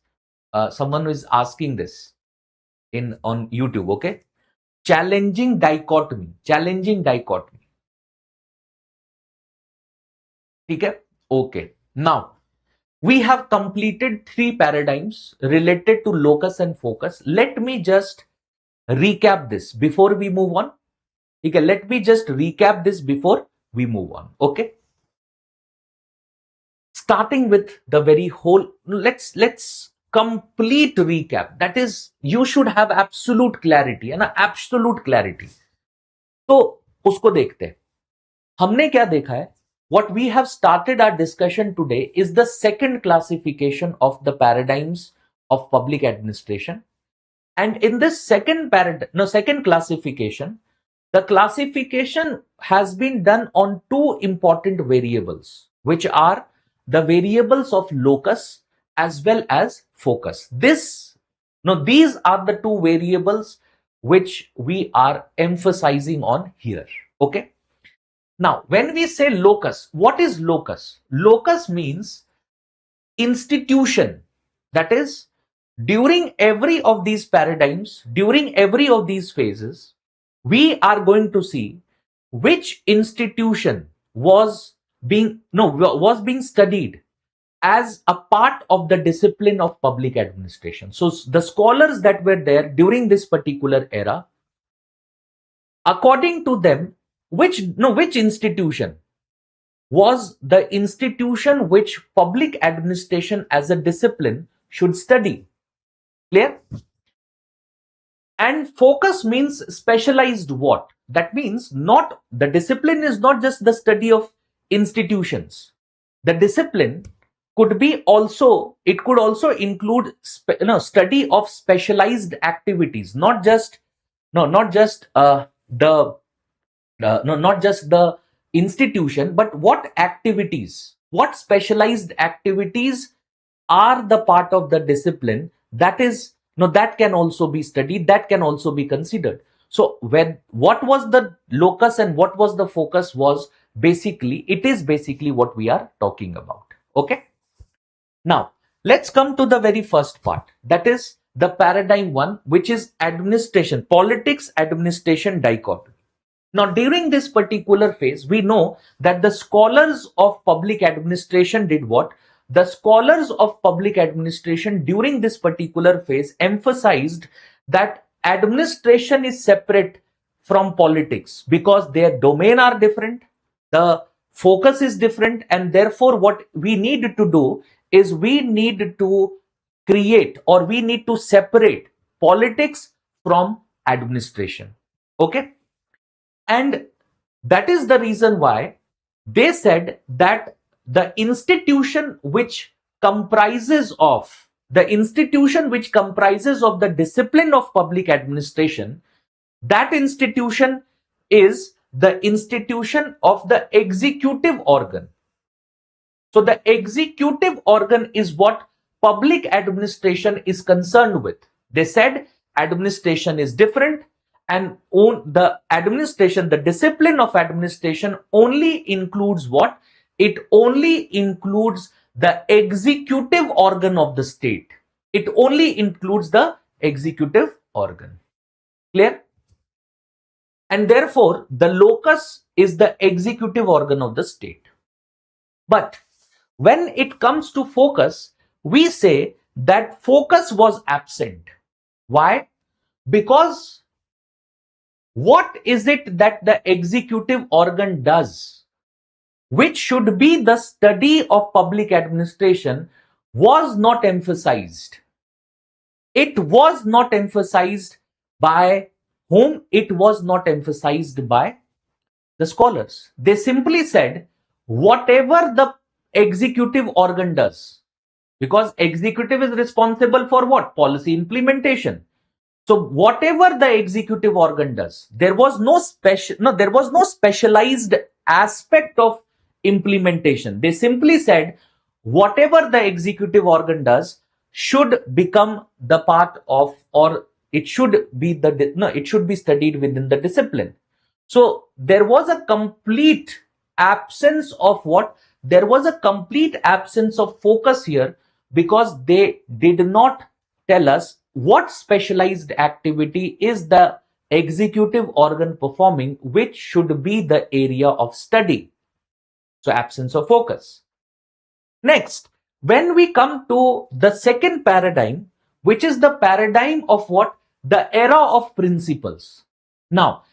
someone is asking this on YouTube. Okay? Challenging dichotomy. Okay. Now, we have completed 3 paradigms related to locus and focus. Let me just recap this before we move on. Okay, let me just recap this before we move on. Okay. Starting with the very whole, let's complete recap. That is, you should have absolute clarity and absolute clarity. तो उसको देखते हैं. हमने क्या देखा है? What we have started our discussion today is the second classification of the paradigms of public administration. And in this second classification, the classification has been done on 2 important variables, which are the variables of locus as well as focus. These are the 2 variables which we are emphasizing on here. Okay. Now, when we say locus, what is locus? Locus means institution. That is, during every of these paradigms, during every of these phases, we are going to see which institution was being studied as a part of the discipline of public administration. So the scholars that were there during this particular era, according to them, which institution was the institution which public administration as a discipline should study. Clear? And focus means specialized what? That means not the discipline is not just the study of institutions. The discipline could be also, it could also include study of specialized activities, not just the institution, but what activities, what specialized activities are the part of the discipline that is that can also be studied, that can also be considered. So what was the locus and what was the focus was basically what we are talking about. Okay. Now let's come to the very first part, that is the paradigm 1, which is administration, politics administration dichotomy. Now, during this particular phase, we know that the scholars of public administration did what? The scholars of public administration during this particular phase emphasized that administration is separate from politics because their domain are different, the focus is different, and therefore what we need to do is we need to create or we need to separate politics from administration. Okay. And that is the reason why they said that the institution which comprises of the discipline of public administration, that institution is the institution of the executive organ. So the executive organ is what public administration is concerned with. They said administration is different, and the discipline of administration only includes what? It only includes the executive organ of the state. It only includes the executive organ. Clear? And therefore, the locus is the executive organ of the state. But when it comes to focus, we say that focus was absent. Why? Because what is it that the executive organ does, which should be the study of public administration, was not emphasized. It was not emphasized by whom? It was not emphasized by the scholars. They simply said, whatever the executive organ does, because executive is responsible for what? Policy implementation. So whatever the executive organ does, there was no specialized aspect of implementation. They simply said whatever the executive organ does should become the part of, or it should be it should be studied within the discipline. So there was a complete absence of what? There was a complete absence of focus here, because they did not tell us what specialized activity is the executive organ performing, which should be the area of study. So absence of focus. Next, when we come to the second paradigm, which is the paradigm of what? The era of principles. Now,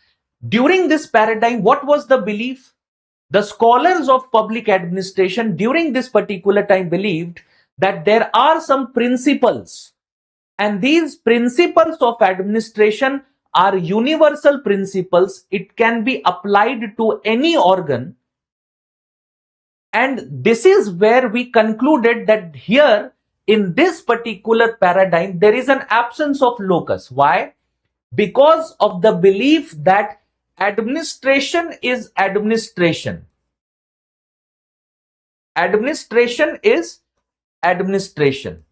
during this paradigm, what was the belief? The scholars of public administration during this particular time believed that there are some principles, and these principles of administration are universal principles. It can be applied to any organ. And this is where we concluded that here in this particular paradigm, there is an absence of locus. Why? Because of the belief that administration is administration. Administration is administration.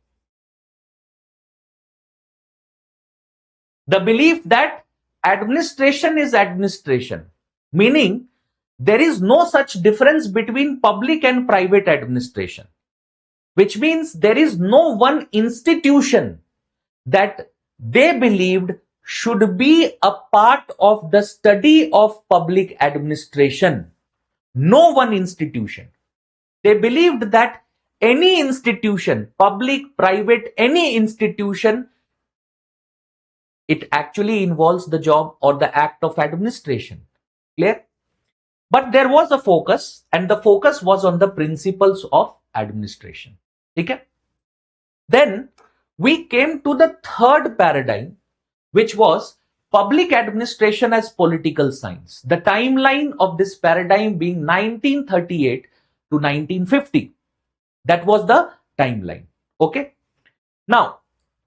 The belief that administration is administration, meaning there is no such difference between public and private administration, which means there is no one institution that they believed should be a part of the study of public administration. No one institution. They believed that any institution, public, private, any institution, it actually involves the job or the act of administration. Clear? But there was a focus, and the focus was on the principles of administration. Okay? Then we came to the third paradigm, which was public administration as political science. The timeline of this paradigm being 1938 to 1950. That was the timeline. Okay? Now,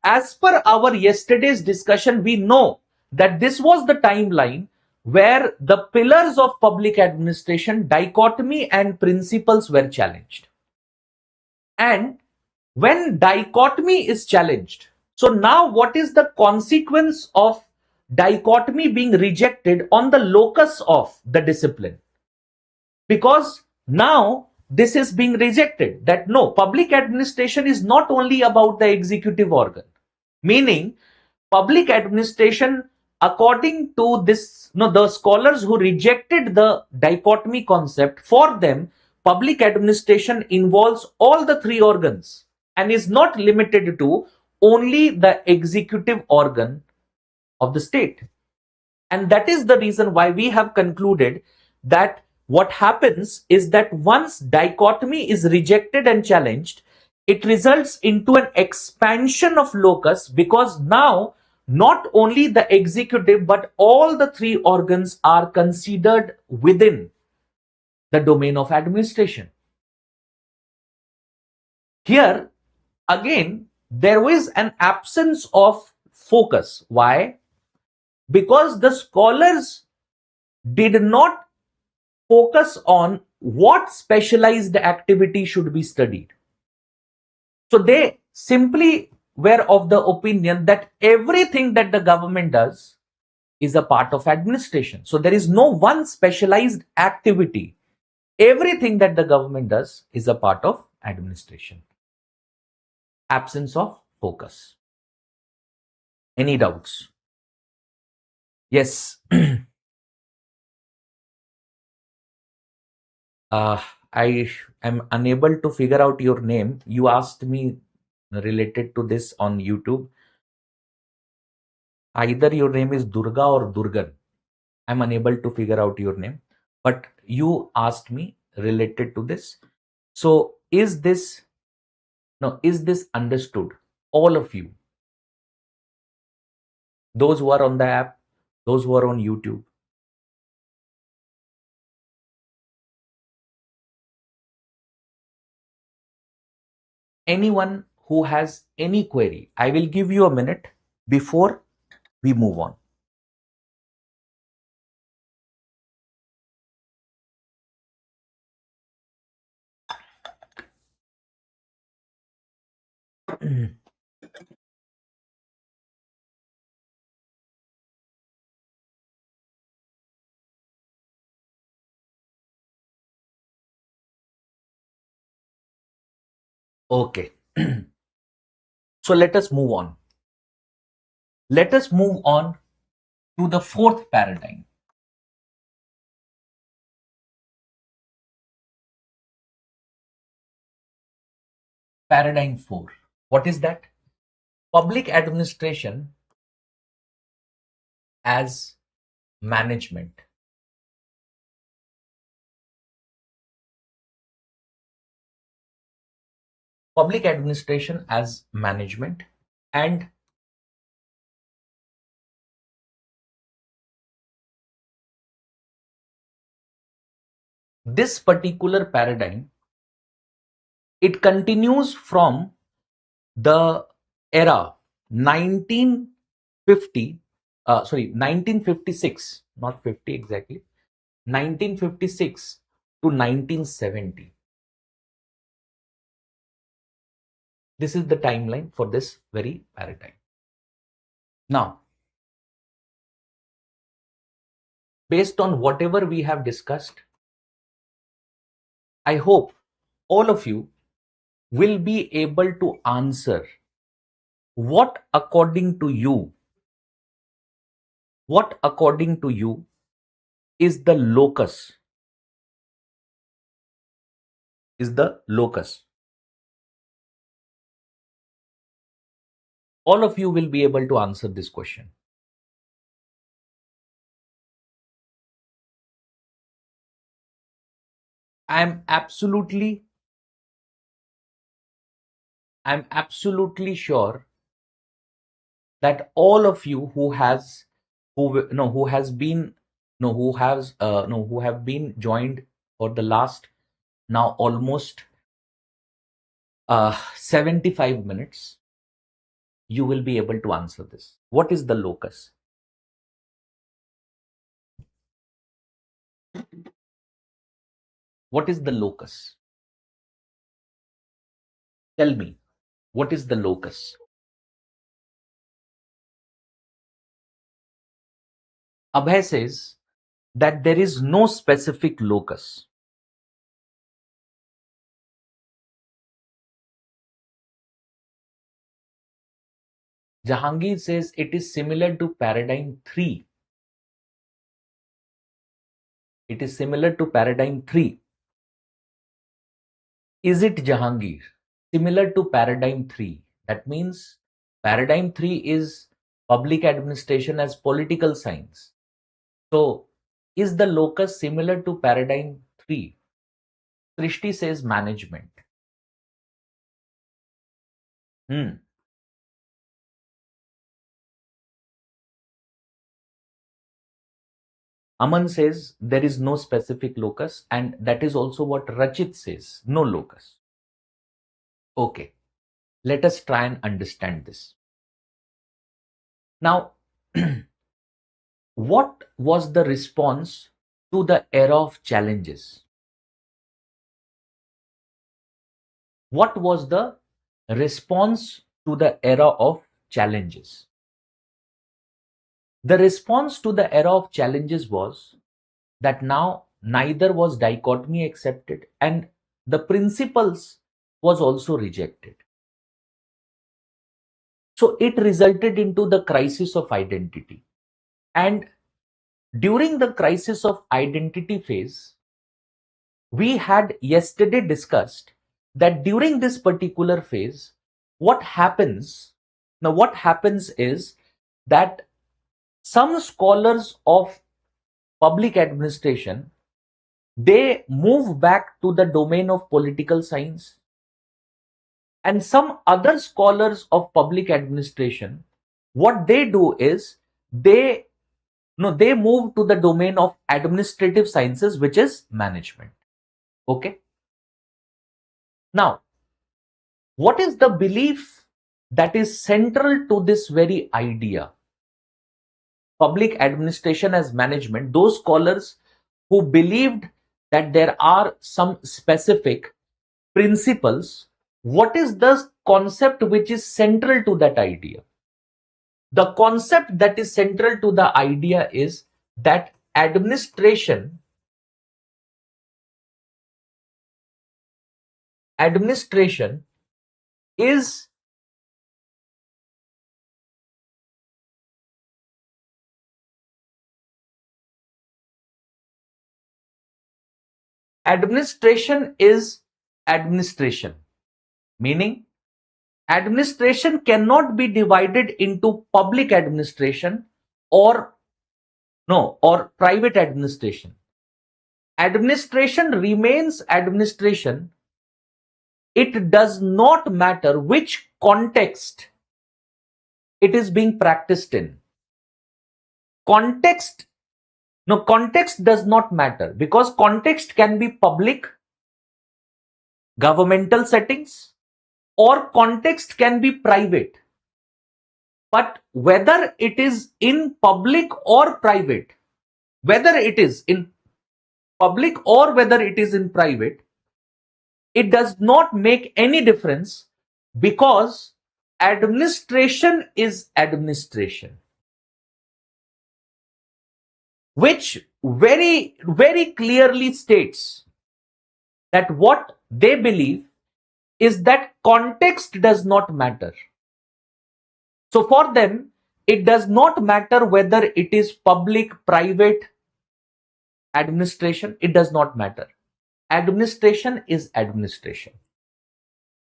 as per our yesterday's discussion, we know that this was the timeline where the pillars of public administration, dichotomy and principles were challenged. And when dichotomy is challenged, so now what is the consequence of dichotomy being rejected on the locus of the discipline? Because now this is being rejected, that no, public administration is not only about the executive organ, meaning public administration, according to this, the scholars who rejected the dichotomy concept, for them public administration involves all the three organs and is not limited to only the executive organ of the state. And that is the reason why we have concluded that what happens is that once dichotomy is rejected and challenged, it results into an expansion of locus, because now not only the executive but all the three organs are considered within the domain of administration. Here again, there is an absence of focus. Why? Because the scholars did not focus on what specialized activity should be studied. So they simply were of the opinion that everything that the government does is a part of administration. So there is no one specialized activity. Everything that the government does is a part of administration. Absence of focus. Any doubts? Yes. I am unable to figure out your name. You asked me related to this on YouTube. Either your name is Durga or Durgan. I'm unable to figure out your name. But you asked me related to this. So is this understood? All of you. Those who are on the app, those who are on YouTube. anyone who has any query. I will give you a minute before we move on. Okay. So let us move on. Let us move on to the fourth paradigm. Paradigm 4. What is that? Public administration as management. Public administration as management. And this particular paradigm, it continues from the era 1956, not 50 exactly, 1956 to 1970. This is the timeline for this very paradigm. Now, based on whatever we have discussed, I hope all of you will be able to answer what according to you is the locus, all of you will be able to answer this question. I'm absolutely sure that all of you who have been joined for the last now almost 75 minutes, you will be able to answer this. What is the locus? What is the locus? Tell me, what is the locus? Abhay says that there is no specific locus. Jahangir says it is similar to paradigm 3. It is similar to paradigm 3. Is it, Jahangir? Similar to paradigm 3. That means paradigm 3 is public administration as political science. So, is the locus similar to paradigm 3? Srishti says management. Aman says there is no specific locus, and that is also what Rachit says, no locus. Okay, let us try and understand this. Now, what was the response to the era of challenges? What was the response to the era of challenges? The response to the era of challenges was that now neither was dichotomy accepted and the principles was also rejected. So it resulted into the crisis of identity. And during the crisis of identity phase, we had yesterday discussed that during this particular phase, what happens is that some scholars of public administration, they move back to the domain of political science, and some other scholars of public administration, what they do is they move to the domain of administrative sciences, which is management. Okay. Now, What is the belief that is central to this very idea? Public administration as management, those scholars who believed that there are some specific principles, what is the concept which is central to that idea? The concept that is central to the idea is that administration is administration is administration, meaning administration cannot be divided into public administration or or private administration. Administration remains administration. It does not matter which context it is being practiced in. Context does not matter, because context can be public, governmental settings, or context can be private. But whether it is in public or private, whether it is in public or whether it is in private, it does not make any difference, because administration is administration, which very, very clearly states that what they believe is that context does not matter. So for them, it does not matter whether it is public, private administration, it does not matter. Administration is administration.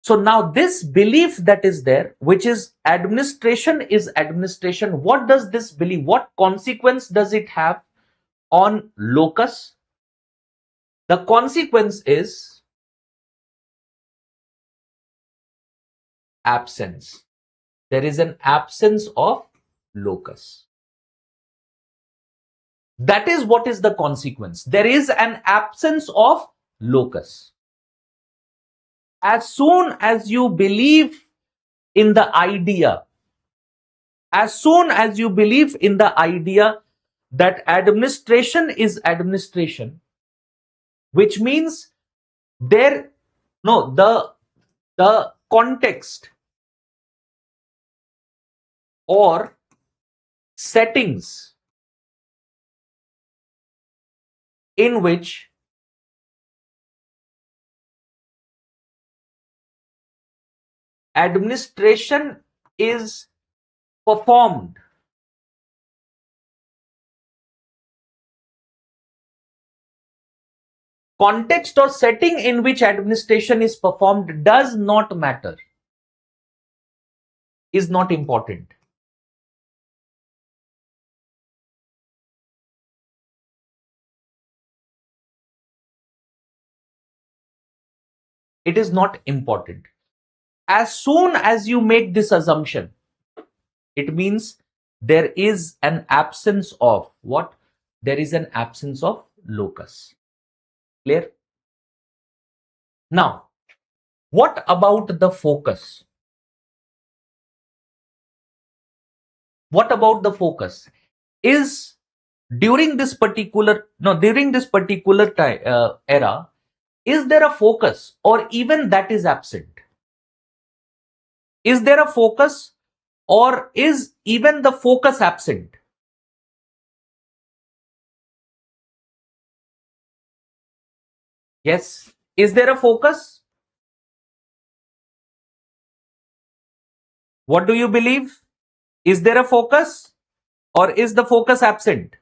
So now this belief that is there, which is administration is administration, what does this believe, what consequence does it have on locus? The consequence is absence. There is an absence of locus. That is what is the consequence. There is an absence of locus. As soon as you believe in the idea, as soon as you believe in the idea that administration is administration, which means there, no, the context or settings in which administration is performed, context or setting in which administration is performed does not matter, is not important. It is not important. As soon as you make this assumption, it means there is an absence of what? There is an absence of locus. Clear? Now, what about the focus? What about the focus? Is during this particular time era, is there a focus, or even that is absent? Is there a focus, or is even the focus absent? Yes. Is there a focus? What do you believe? Is there a focus, or is the focus absent?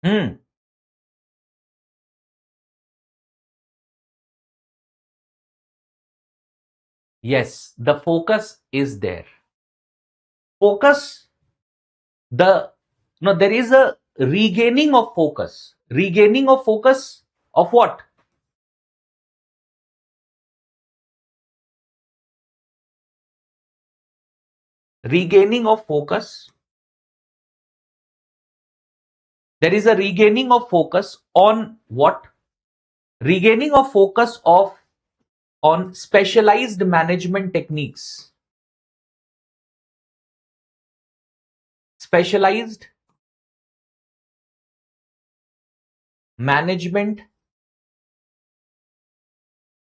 Hmm. Yes, the focus is there. Focus, the no, there is a regaining of focus. Regaining of focus of what? Regaining of focus There is a regaining of focus on what? Regaining of focus on specialized management techniques. Specialized management,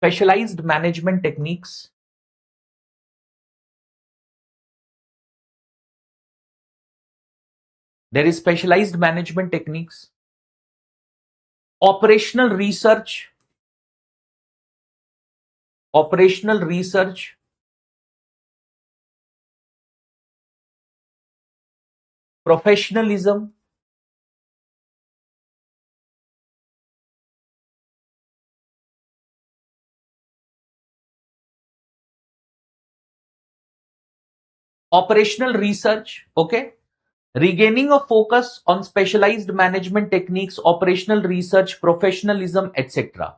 specialized management techniques. There is specialized management techniques. Operational research, operational research, professionalism, operational research, okay? Regaining of focus on specialized management techniques, operational research, professionalism, etc.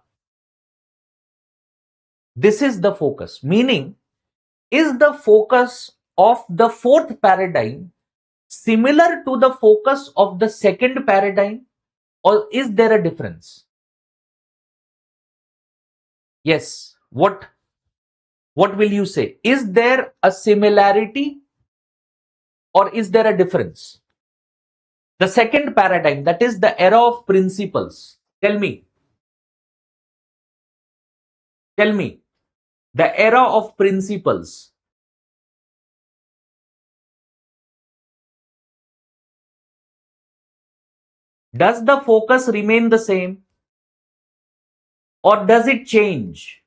This is the focus. Meaning, is the focus of the fourth paradigm similar to the focus of the second paradigm, or is there a difference? Yes. What will you say? Is there a similarity or is there a difference? The second paradigm, that is the era of principles. Tell me, the era of principles. Does the focus remain the same or does it change?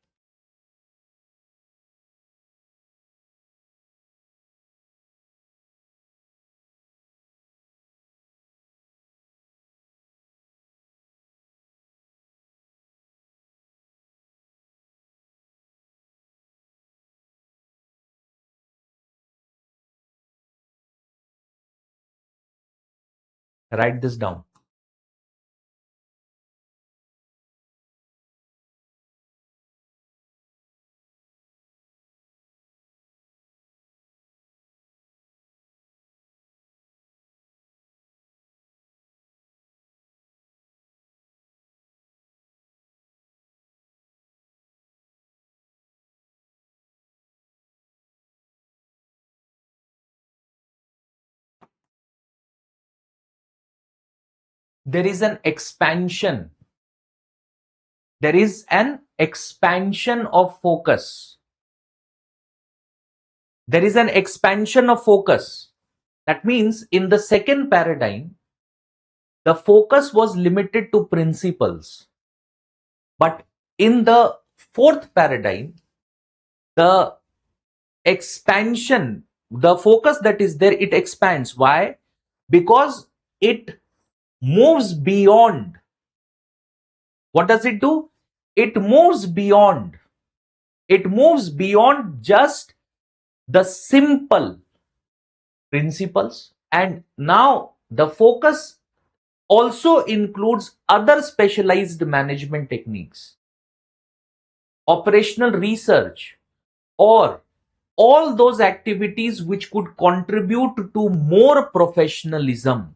Write this down. There is an expansion. There is an expansion of focus. There is an expansion of focus. That means in the second paradigm, the focus was limited to principles. But in the fourth paradigm, the expansion, the focus that is there, it expands. Why? Because it moves beyond. What does it do? It moves beyond. It moves beyond just the simple principles. And now the focus also includes other specialized management techniques, operational research, or all those activities which could contribute to more professionalism.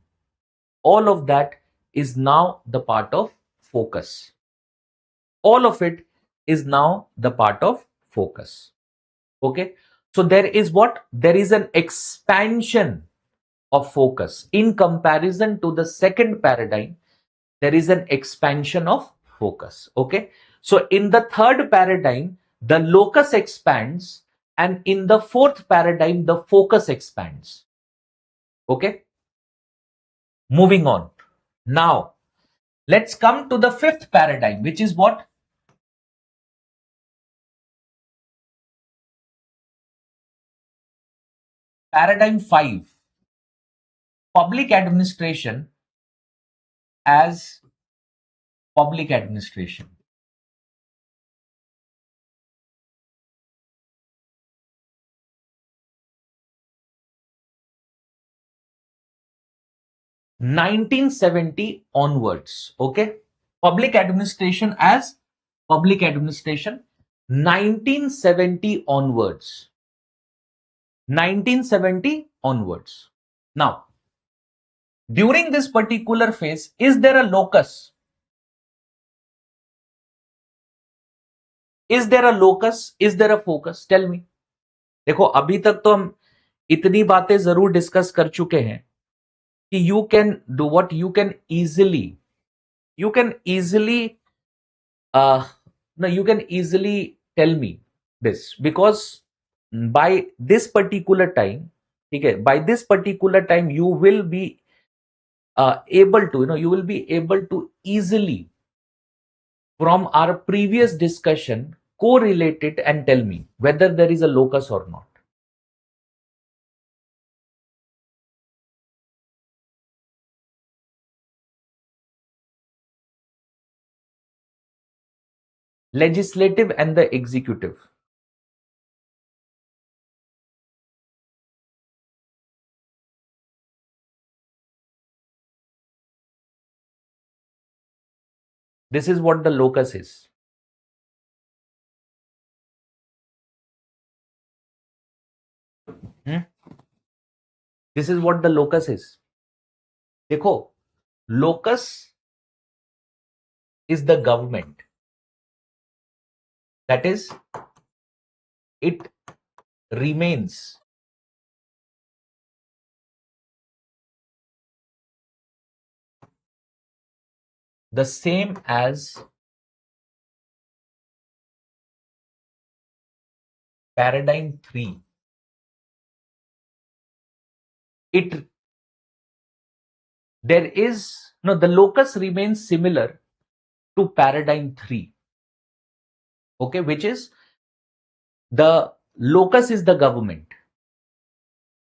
All of that is now the part of focus. All of it is now the part of focus. Okay. So there is what? There is an expansion of focus. In comparison to the second paradigm, there is an expansion of focus. Okay. So in the third paradigm, the locus expands, and in the fourth paradigm, the focus expands. Okay. Moving on. Now, let's come to the fifth paradigm, which is what? Paradigm 5. Public administration as public administration. (1970) onwards. Okay. Public administration as public administration, 1970 onwards. 1970 onwards. Now, During this particular phase, is there a locus? Is there a locus? Is there a focus? Tell me. देखो अभी तक तो हम इतनी बातें जरूर discuss कर चुके हैं कि you can do what you can easily no you can easily tell me this because by this particular time, okay, by this particular time you will be able to you will be able to easily from our previous discussion correlate it and tell me whether there is a locus or not. Legislative and the executive. This is what the locus is. Hmm? This is what the locus is. देखो, locus is the government. That is, it remains the same as paradigm 3. The locus remains similar to paradigm 3. Okay, which is the locus is the government,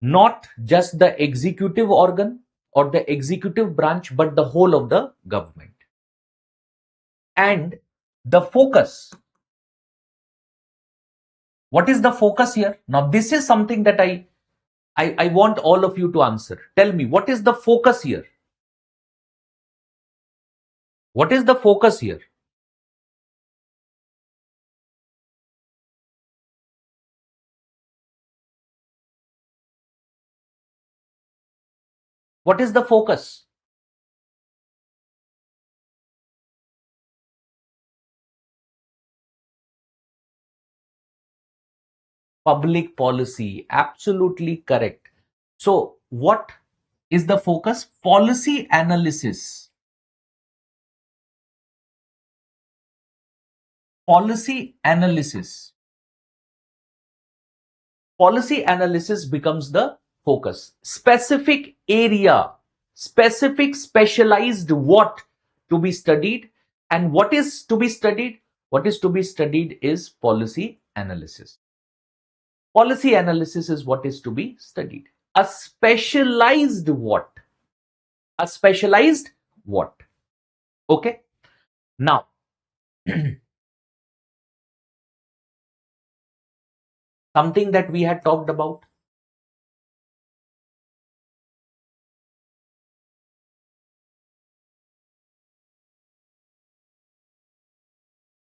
not just the executive organ or the executive branch, but the whole of the government. And the focus, what is the focus here? Now, this is something that I want all of you to answer. Tell me, what is the focus here? What is the focus here? What is the focus? Public policy. Absolutely correct. So, what is the focus? Policy analysis. Policy analysis. Policy analysis becomes the focus. Specific area, specific specialized what to be studied, and what is to be studied? What is to be studied is policy analysis. Policy analysis is what is to be studied. A specialized what? A specialized what? Okay. Now, something that we had talked about.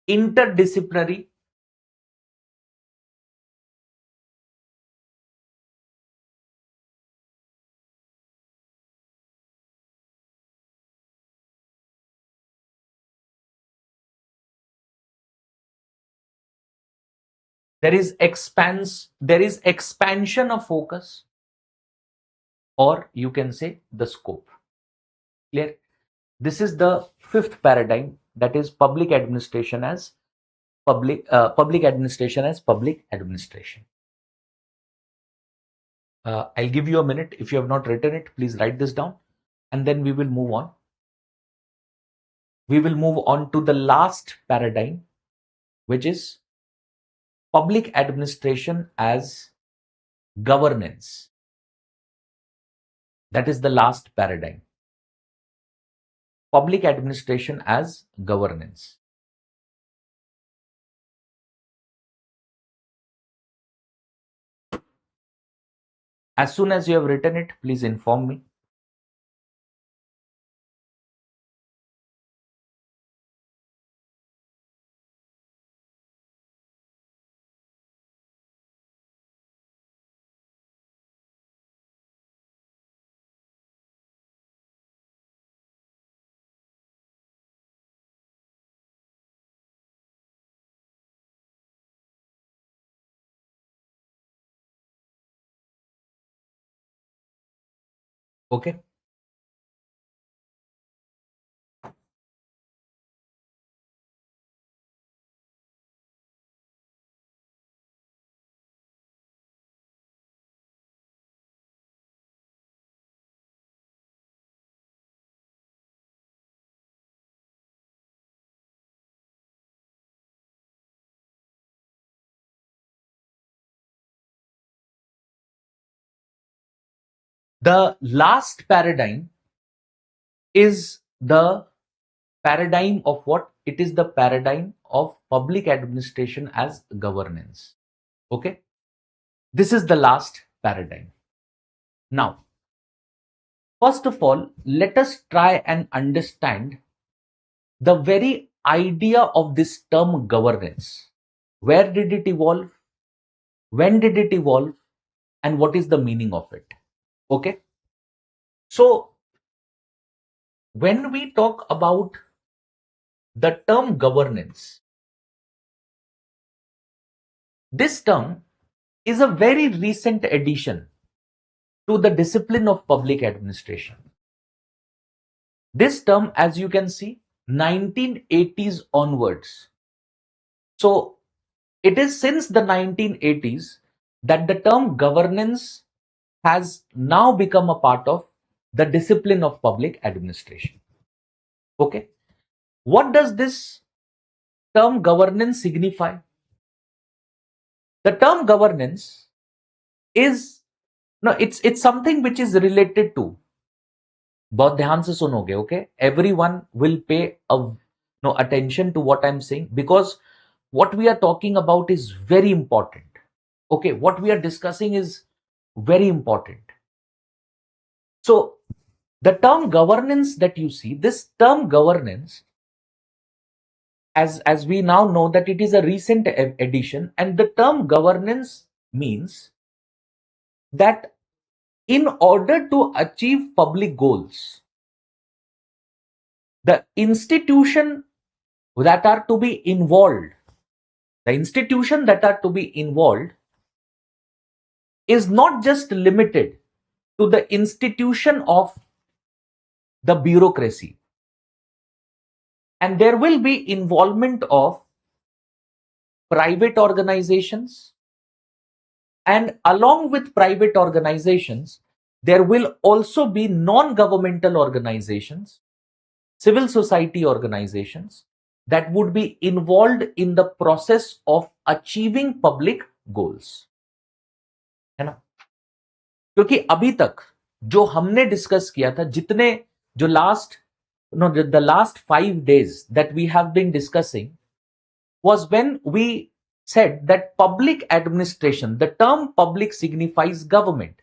Interdisciplinary. There is expansion of focus, or you can say the scope. Clear? This is the fifth paradigm, that is public administration as public administration as public administration. I'll give you a minute. If you have not written it, please write this down, and then we will move on. We will move on to the last paradigm, which is public administration as governance. That is the last paradigm. Public administration as governance. As soon as you have written it, please inform me. Okay. The last paradigm is the paradigm of what? It is the paradigm of public administration as governance. Okay. This is the last paradigm. Now, first of all, let us try and understand the very idea of this term governance. Where did it evolve? When did it evolve? And what is the meaning of it? Okay. So, when we talk about the term governance, this term is a very recent addition to the discipline of public administration. This term, as you can see, 1980s onwards. So it is since the 1980s that the term governance has now become a part of the discipline of public administration. Okay. What does this term governance signify? The term governance is, no, it's something which is related to, बहुत ध्यान से सुनोगे, okay? Everyone will pay no attention to what I'm saying, because what we are talking about is very important. Okay, what we are discussing is very important. So the term governance that you see, this term governance, as we now know that it is a recent addition, and the term governance means that in order to achieve public goals, the institution that are to be involved, the institution that are to be involved is not just limited to the institution of the bureaucracy, and there will be involvement of private organizations, and along with private organizations there will also be non-governmental organizations, civil society organizations that would be involved in the process of achieving public goals, है ना? क्योंकि अभी तक जो हमने discuss किया था, जितने जो last no the last 5 days that we have been discussing was when we said that public administration, the term public signifies government.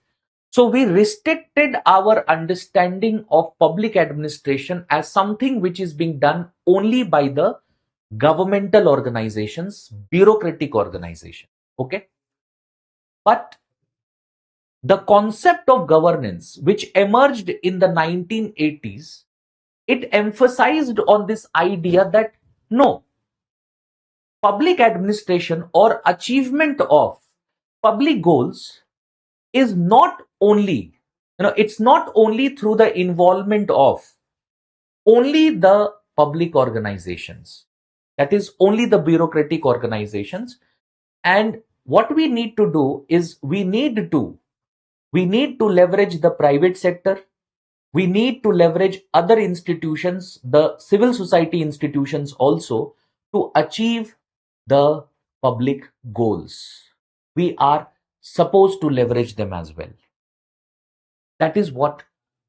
So we restricted our understanding of public administration as something which is being done only by the governmental organizations, bureaucratic organizations. Okay. But the concept of governance, which emerged in the 1980s, it emphasized on this idea that no, public administration or achievement of public goals is not only, it's not only through the involvement of only the public organizations, that is only the bureaucratic organizations. And what we need to do is we need to leverage the private sector. We need to leverage other institutions, the civil society institutions also, to achieve the public goals. We are supposed to leverage them as well. That is what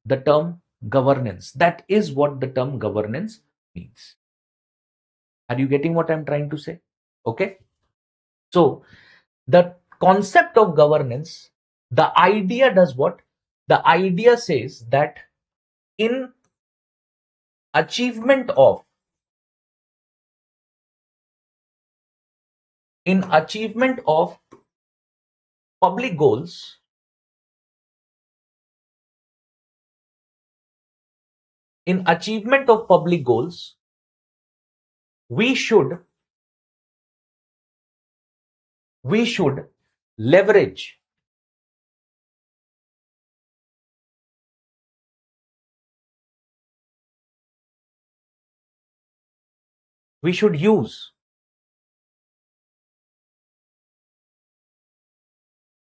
the term governance, that is what the term governance means. Are you getting what I'm trying to say? Okay. So the concept of governance, the idea does what? The idea says that in achievement of public goals, we should leverage we should use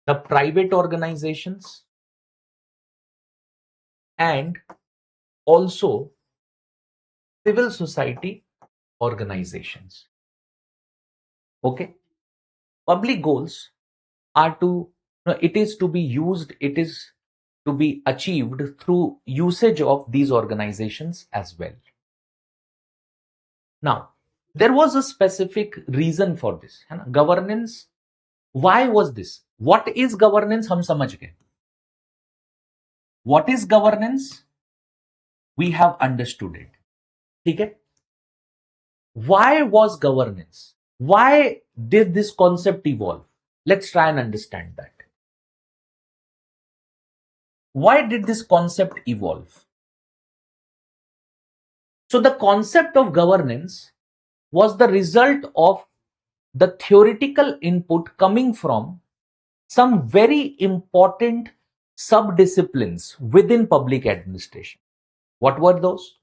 the private organizations and also civil society organizations. Okay. Public goals are to, no, it is to be used, it is to be achieved through usage of these organizations as well. Now, there was a specific reason for this. है ना? Governance, why was this? What is governance? हम समझ गए. What is governance? We have understood it. ठीक है? Why was governance? Why did this concept evolve? Let's try and understand that. Why did this concept evolve? So the concept of governance was the result of the theoretical input coming from some very important sub-disciplines within public administration. What were those?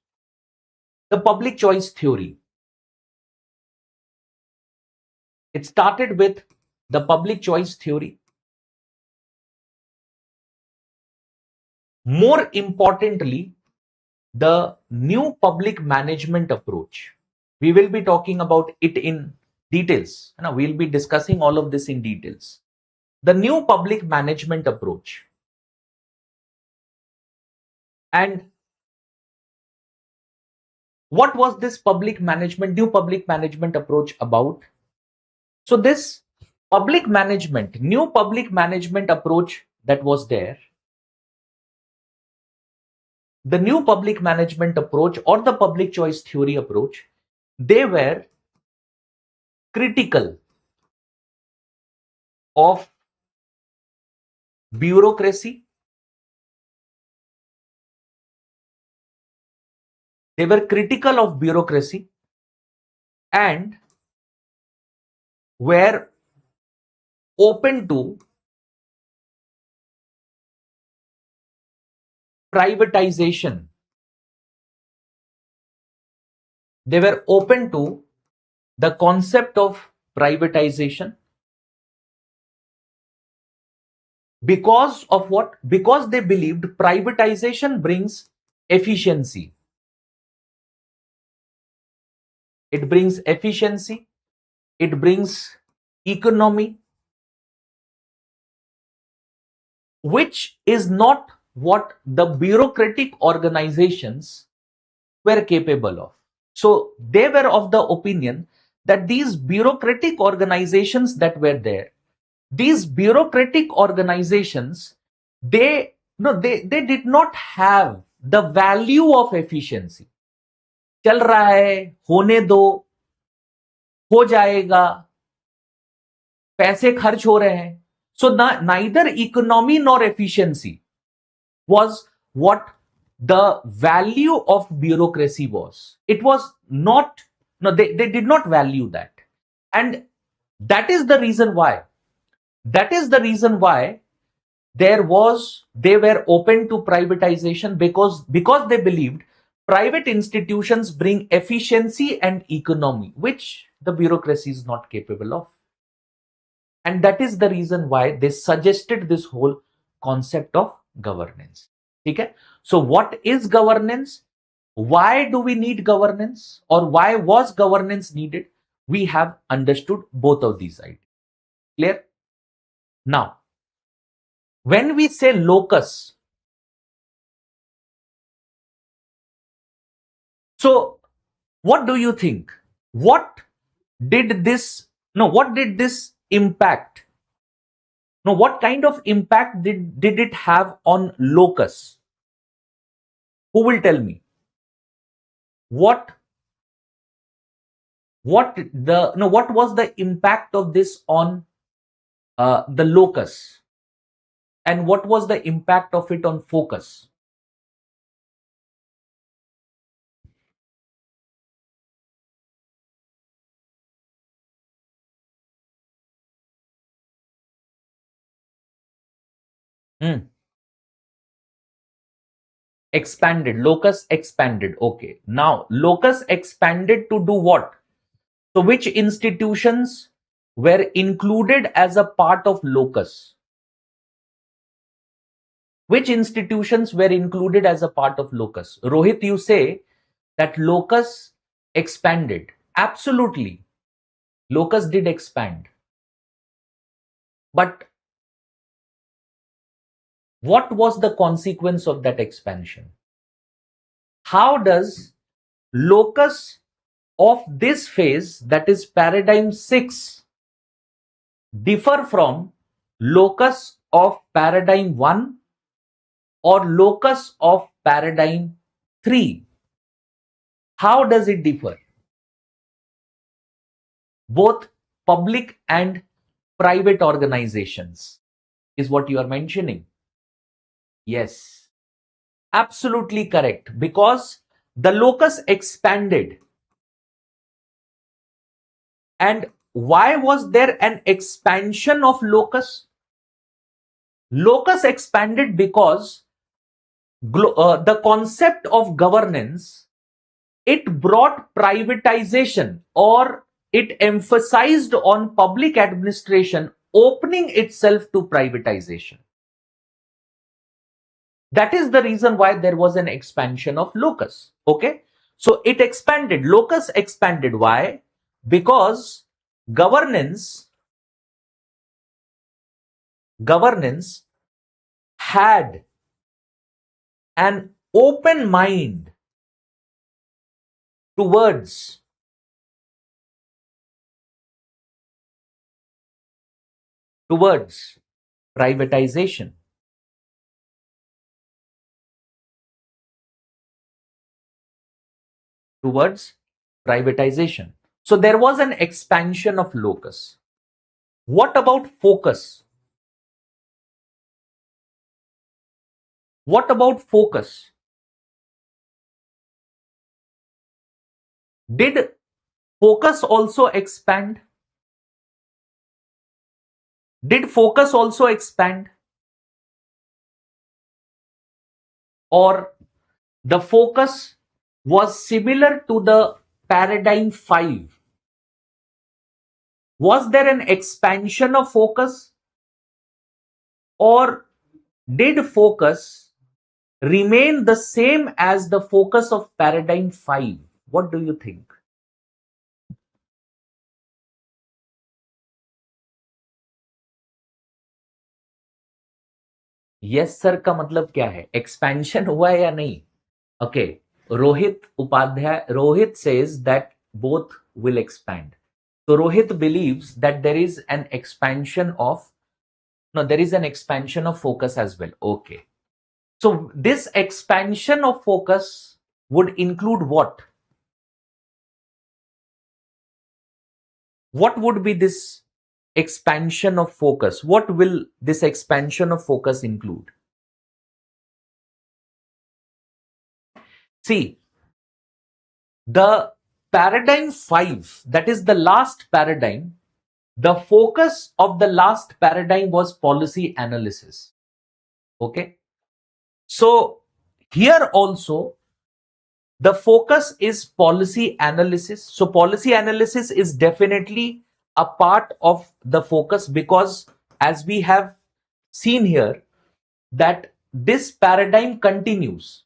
The public choice theory. It started with the public choice theory. More importantly, the new public management approach. We will be talking about it in details. We'll be discussing all of this in details. The new public management approach. And what was this new public management approach about? So this new public management approach that was there, the new public management approach or the public choice theory approach, they were critical of bureaucracy. They were critical of bureaucracy and were open to privatization. They were open to the concept of privatization. Because of what? Because they believed privatization brings efficiency. It brings efficiency. It brings economy, which is not what the bureaucratic organizations were capable of. So they were of the opinion that these bureaucratic organizations that were there, these bureaucratic organizations, they did not have the value of efficiency. चल रहा है, होने दो, हो जाएगा, पैसे खर्च हो रहे हैं. So neither economy nor efficiency was what the value of bureaucracy was. It was not, no, they did not value that. And that is the reason why. That is the reason why they were open to privatization, because they believed private institutions bring efficiency and economy, which the bureaucracy is not capable of. And that is the reason why they suggested this whole concept of governance. Okay? So what is governance? Why do we need governance, or why was governance needed? We have understood both of these ideas. Clear? Now, when we say locus, so what do you think? What did this impact? No, what kind of impact did it have on locus? Who will tell me? What was the impact of this on the locus, and what was the impact of it on focus? Expanded. Locus expanded. Okay. Now, locus expanded to do what? So which institutions were included as a part of locus? Which institutions were included as a part of locus? Rohit, you say that locus expanded. Absolutely. Locus did expand. But what was the consequence of that expansion? How does locus of this phase, that is paradigm 6, differ from locus of paradigm 1 or locus of paradigm 3? How does it differ? Both public and private organizations is what you are mentioning. Yes, absolutely correct. Because the locus expanded. And why was there an expansion of locus? Locus expanded because the concept of governance, it brought privatization, or it emphasized on public administration opening itself to privatization. That is the reason why there was an expansion of locus. Okay, so it expanded, locus expanded. Why? Because governance had an open mind towards privatization. Towards privatization. So there was an expansion of locus. What about focus? What about focus? Did focus also expand? Did focus also expand? Or the focus was similar to the paradigm 5? Was there an expansion of focus, or did focus remain the same as the focus of paradigm 5? What do you think? Yes sir का मतलब क्या है? Expansion हुआ है या नहीं? Okay, Rohit says that both will expand. So Rohit believes that there is an expansion of focus as well. Okay, so this expansion of focus would include what? What would be this expansion of focus? What will this expansion of focus include? See, the paradigm 5, that is the last paradigm, the focus of the last paradigm was policy analysis. Okay, so here also the focus is policy analysis. So policy analysis is definitely a part of the focus, because as we have seen here, that this paradigm continues.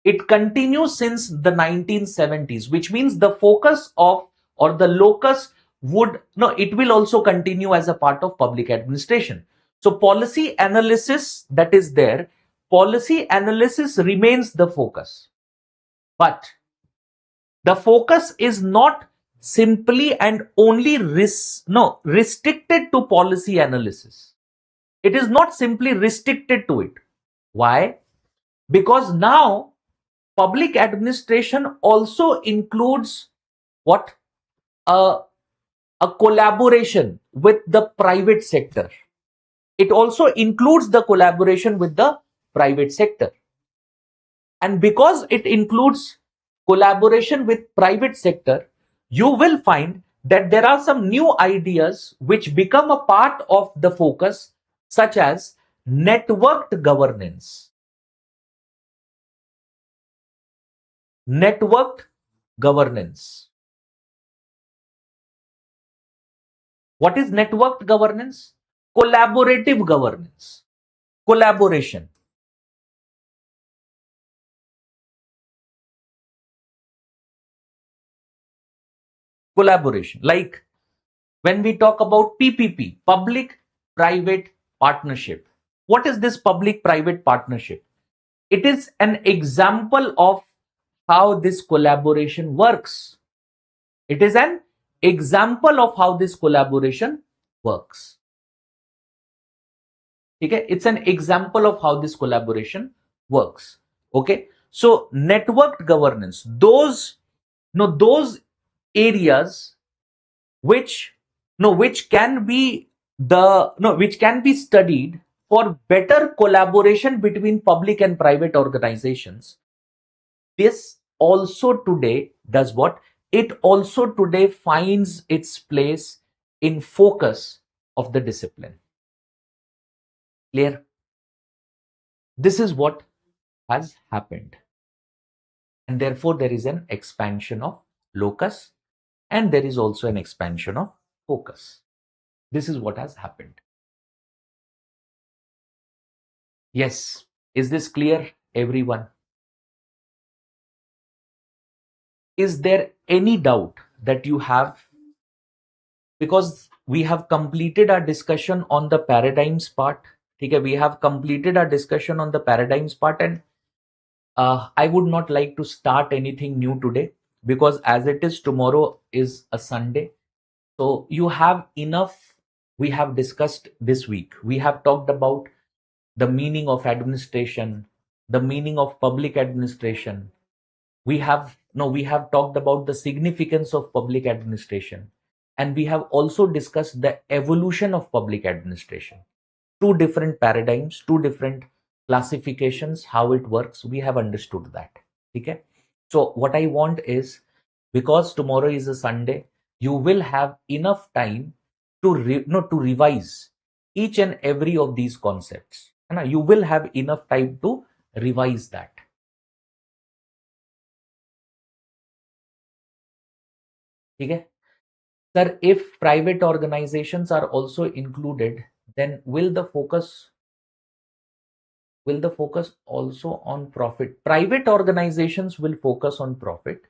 It continues since the 1970s, which means the focus of, or the locus would, no, it will also continue as a part of public administration. So policy analysis, that is there, policy analysis remains the focus. But the focus is not simply and only restricted to policy analysis. It is not simply restricted to it. Why? Because now public administration also includes what? A collaboration with the private sector. It also includes the collaboration with the private sector. And because it includes collaboration with private sector, you will find that there are some new ideas which become a part of the focus, such as networked governance. Networked governance. What is networked governance? Collaborative governance. Collaboration. Collaboration. Like when we talk about PPP, public private partnership. What is this public private partnership? It is an example of how this collaboration works. It is an example of how this collaboration works. Okay, it's an example of how this collaboration works. Okay, so networked governance, those areas which which can be which can be studied for better collaboration between public and private organizations. This also today does what? It also today finds its place in focus of the discipline. Clear? This is what has happened. And therefore, there is an expansion of locus and there is also an expansion of focus. This is what has happened. Yes. Is this clear, everyone? Is there any doubt that you have? Because we have completed our discussion on the paradigms part. Okay, we have completed our discussion on the paradigms part, and I would not like to start anything new today because as it is, tomorrow is a Sunday. So you have enough. We have discussed this week. We have talked about the meaning of administration, the meaning of public administration. We have talked about the significance of public administration, and we have also discussed the evolution of public administration. Two different paradigms, two different classifications, how it works. We have understood that. Okay. So what I want is, because tomorrow is a Sunday, you will have enough time to to revise each and every of these concepts. You will have enough time to revise that. Okay. Sir, if private organizations are also included, then will the focus also on profit? Private organizations will focus on profit,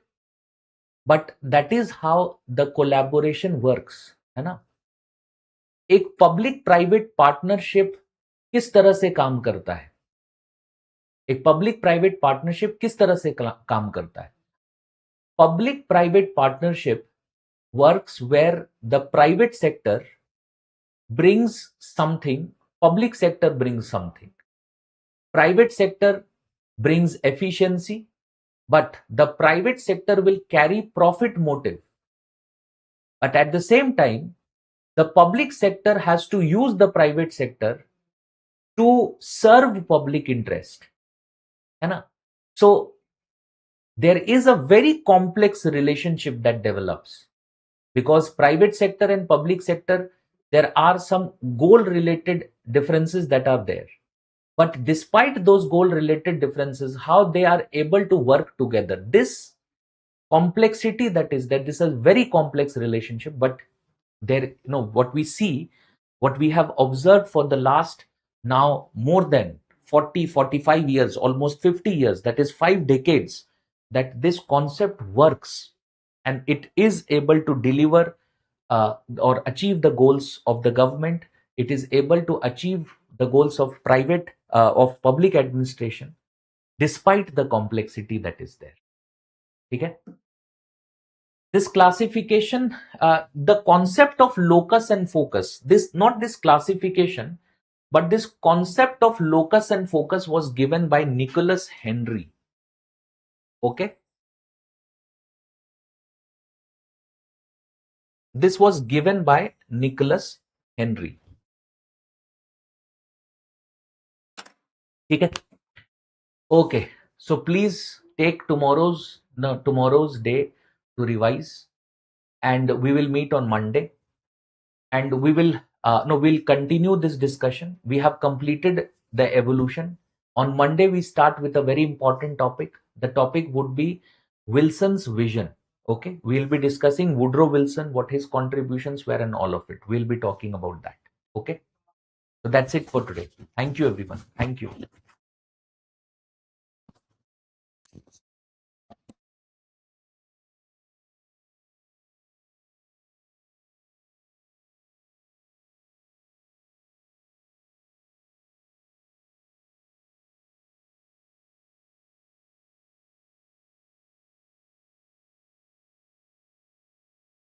but that is how the collaboration works, है ना? एक public private partnership किस तरह से काम करता है? एक पब्लिक प्राइवेट पार्टनरशिप किस तरह से काम करता है? Public private partnership works where the private sector brings something, public sector brings something. Private sector brings efficiency, but the private sector will carry profit motive. But at the same time, the public sector has to use the private sector to serve public interest. So there is a very complex relationship that develops, because private sector and public sector, there are some goal related differences that are there. But despite those goal related differences, how they are able to work together, this complexity that is there, this is a very complex relationship. But there, what we see, what we have observed for the last now more than 40, 45 years, almost 50 years, that is 5 decades, that this concept works and it is able to deliver or achieve the goals of the government. It is able to achieve the goals of public administration, despite the complexity that is there. Okay? This classification, the concept of locus and focus, not this classification, but this concept of locus and focus was given by Nicholas Henry. Okay? This was given by Nicholas Henry. Okay. So please take tomorrow's day to revise, and we will meet on Monday, and we'll continue this discussion. We have completed the evolution. On Monday we start with a very important topic. The topic would be Wilson's vision. Okay, we'll be discussing Woodrow Wilson, what his contributions were, and all of it. We'll be talking about that. Okay, so that's it for today. Thank you, everyone. Thank you.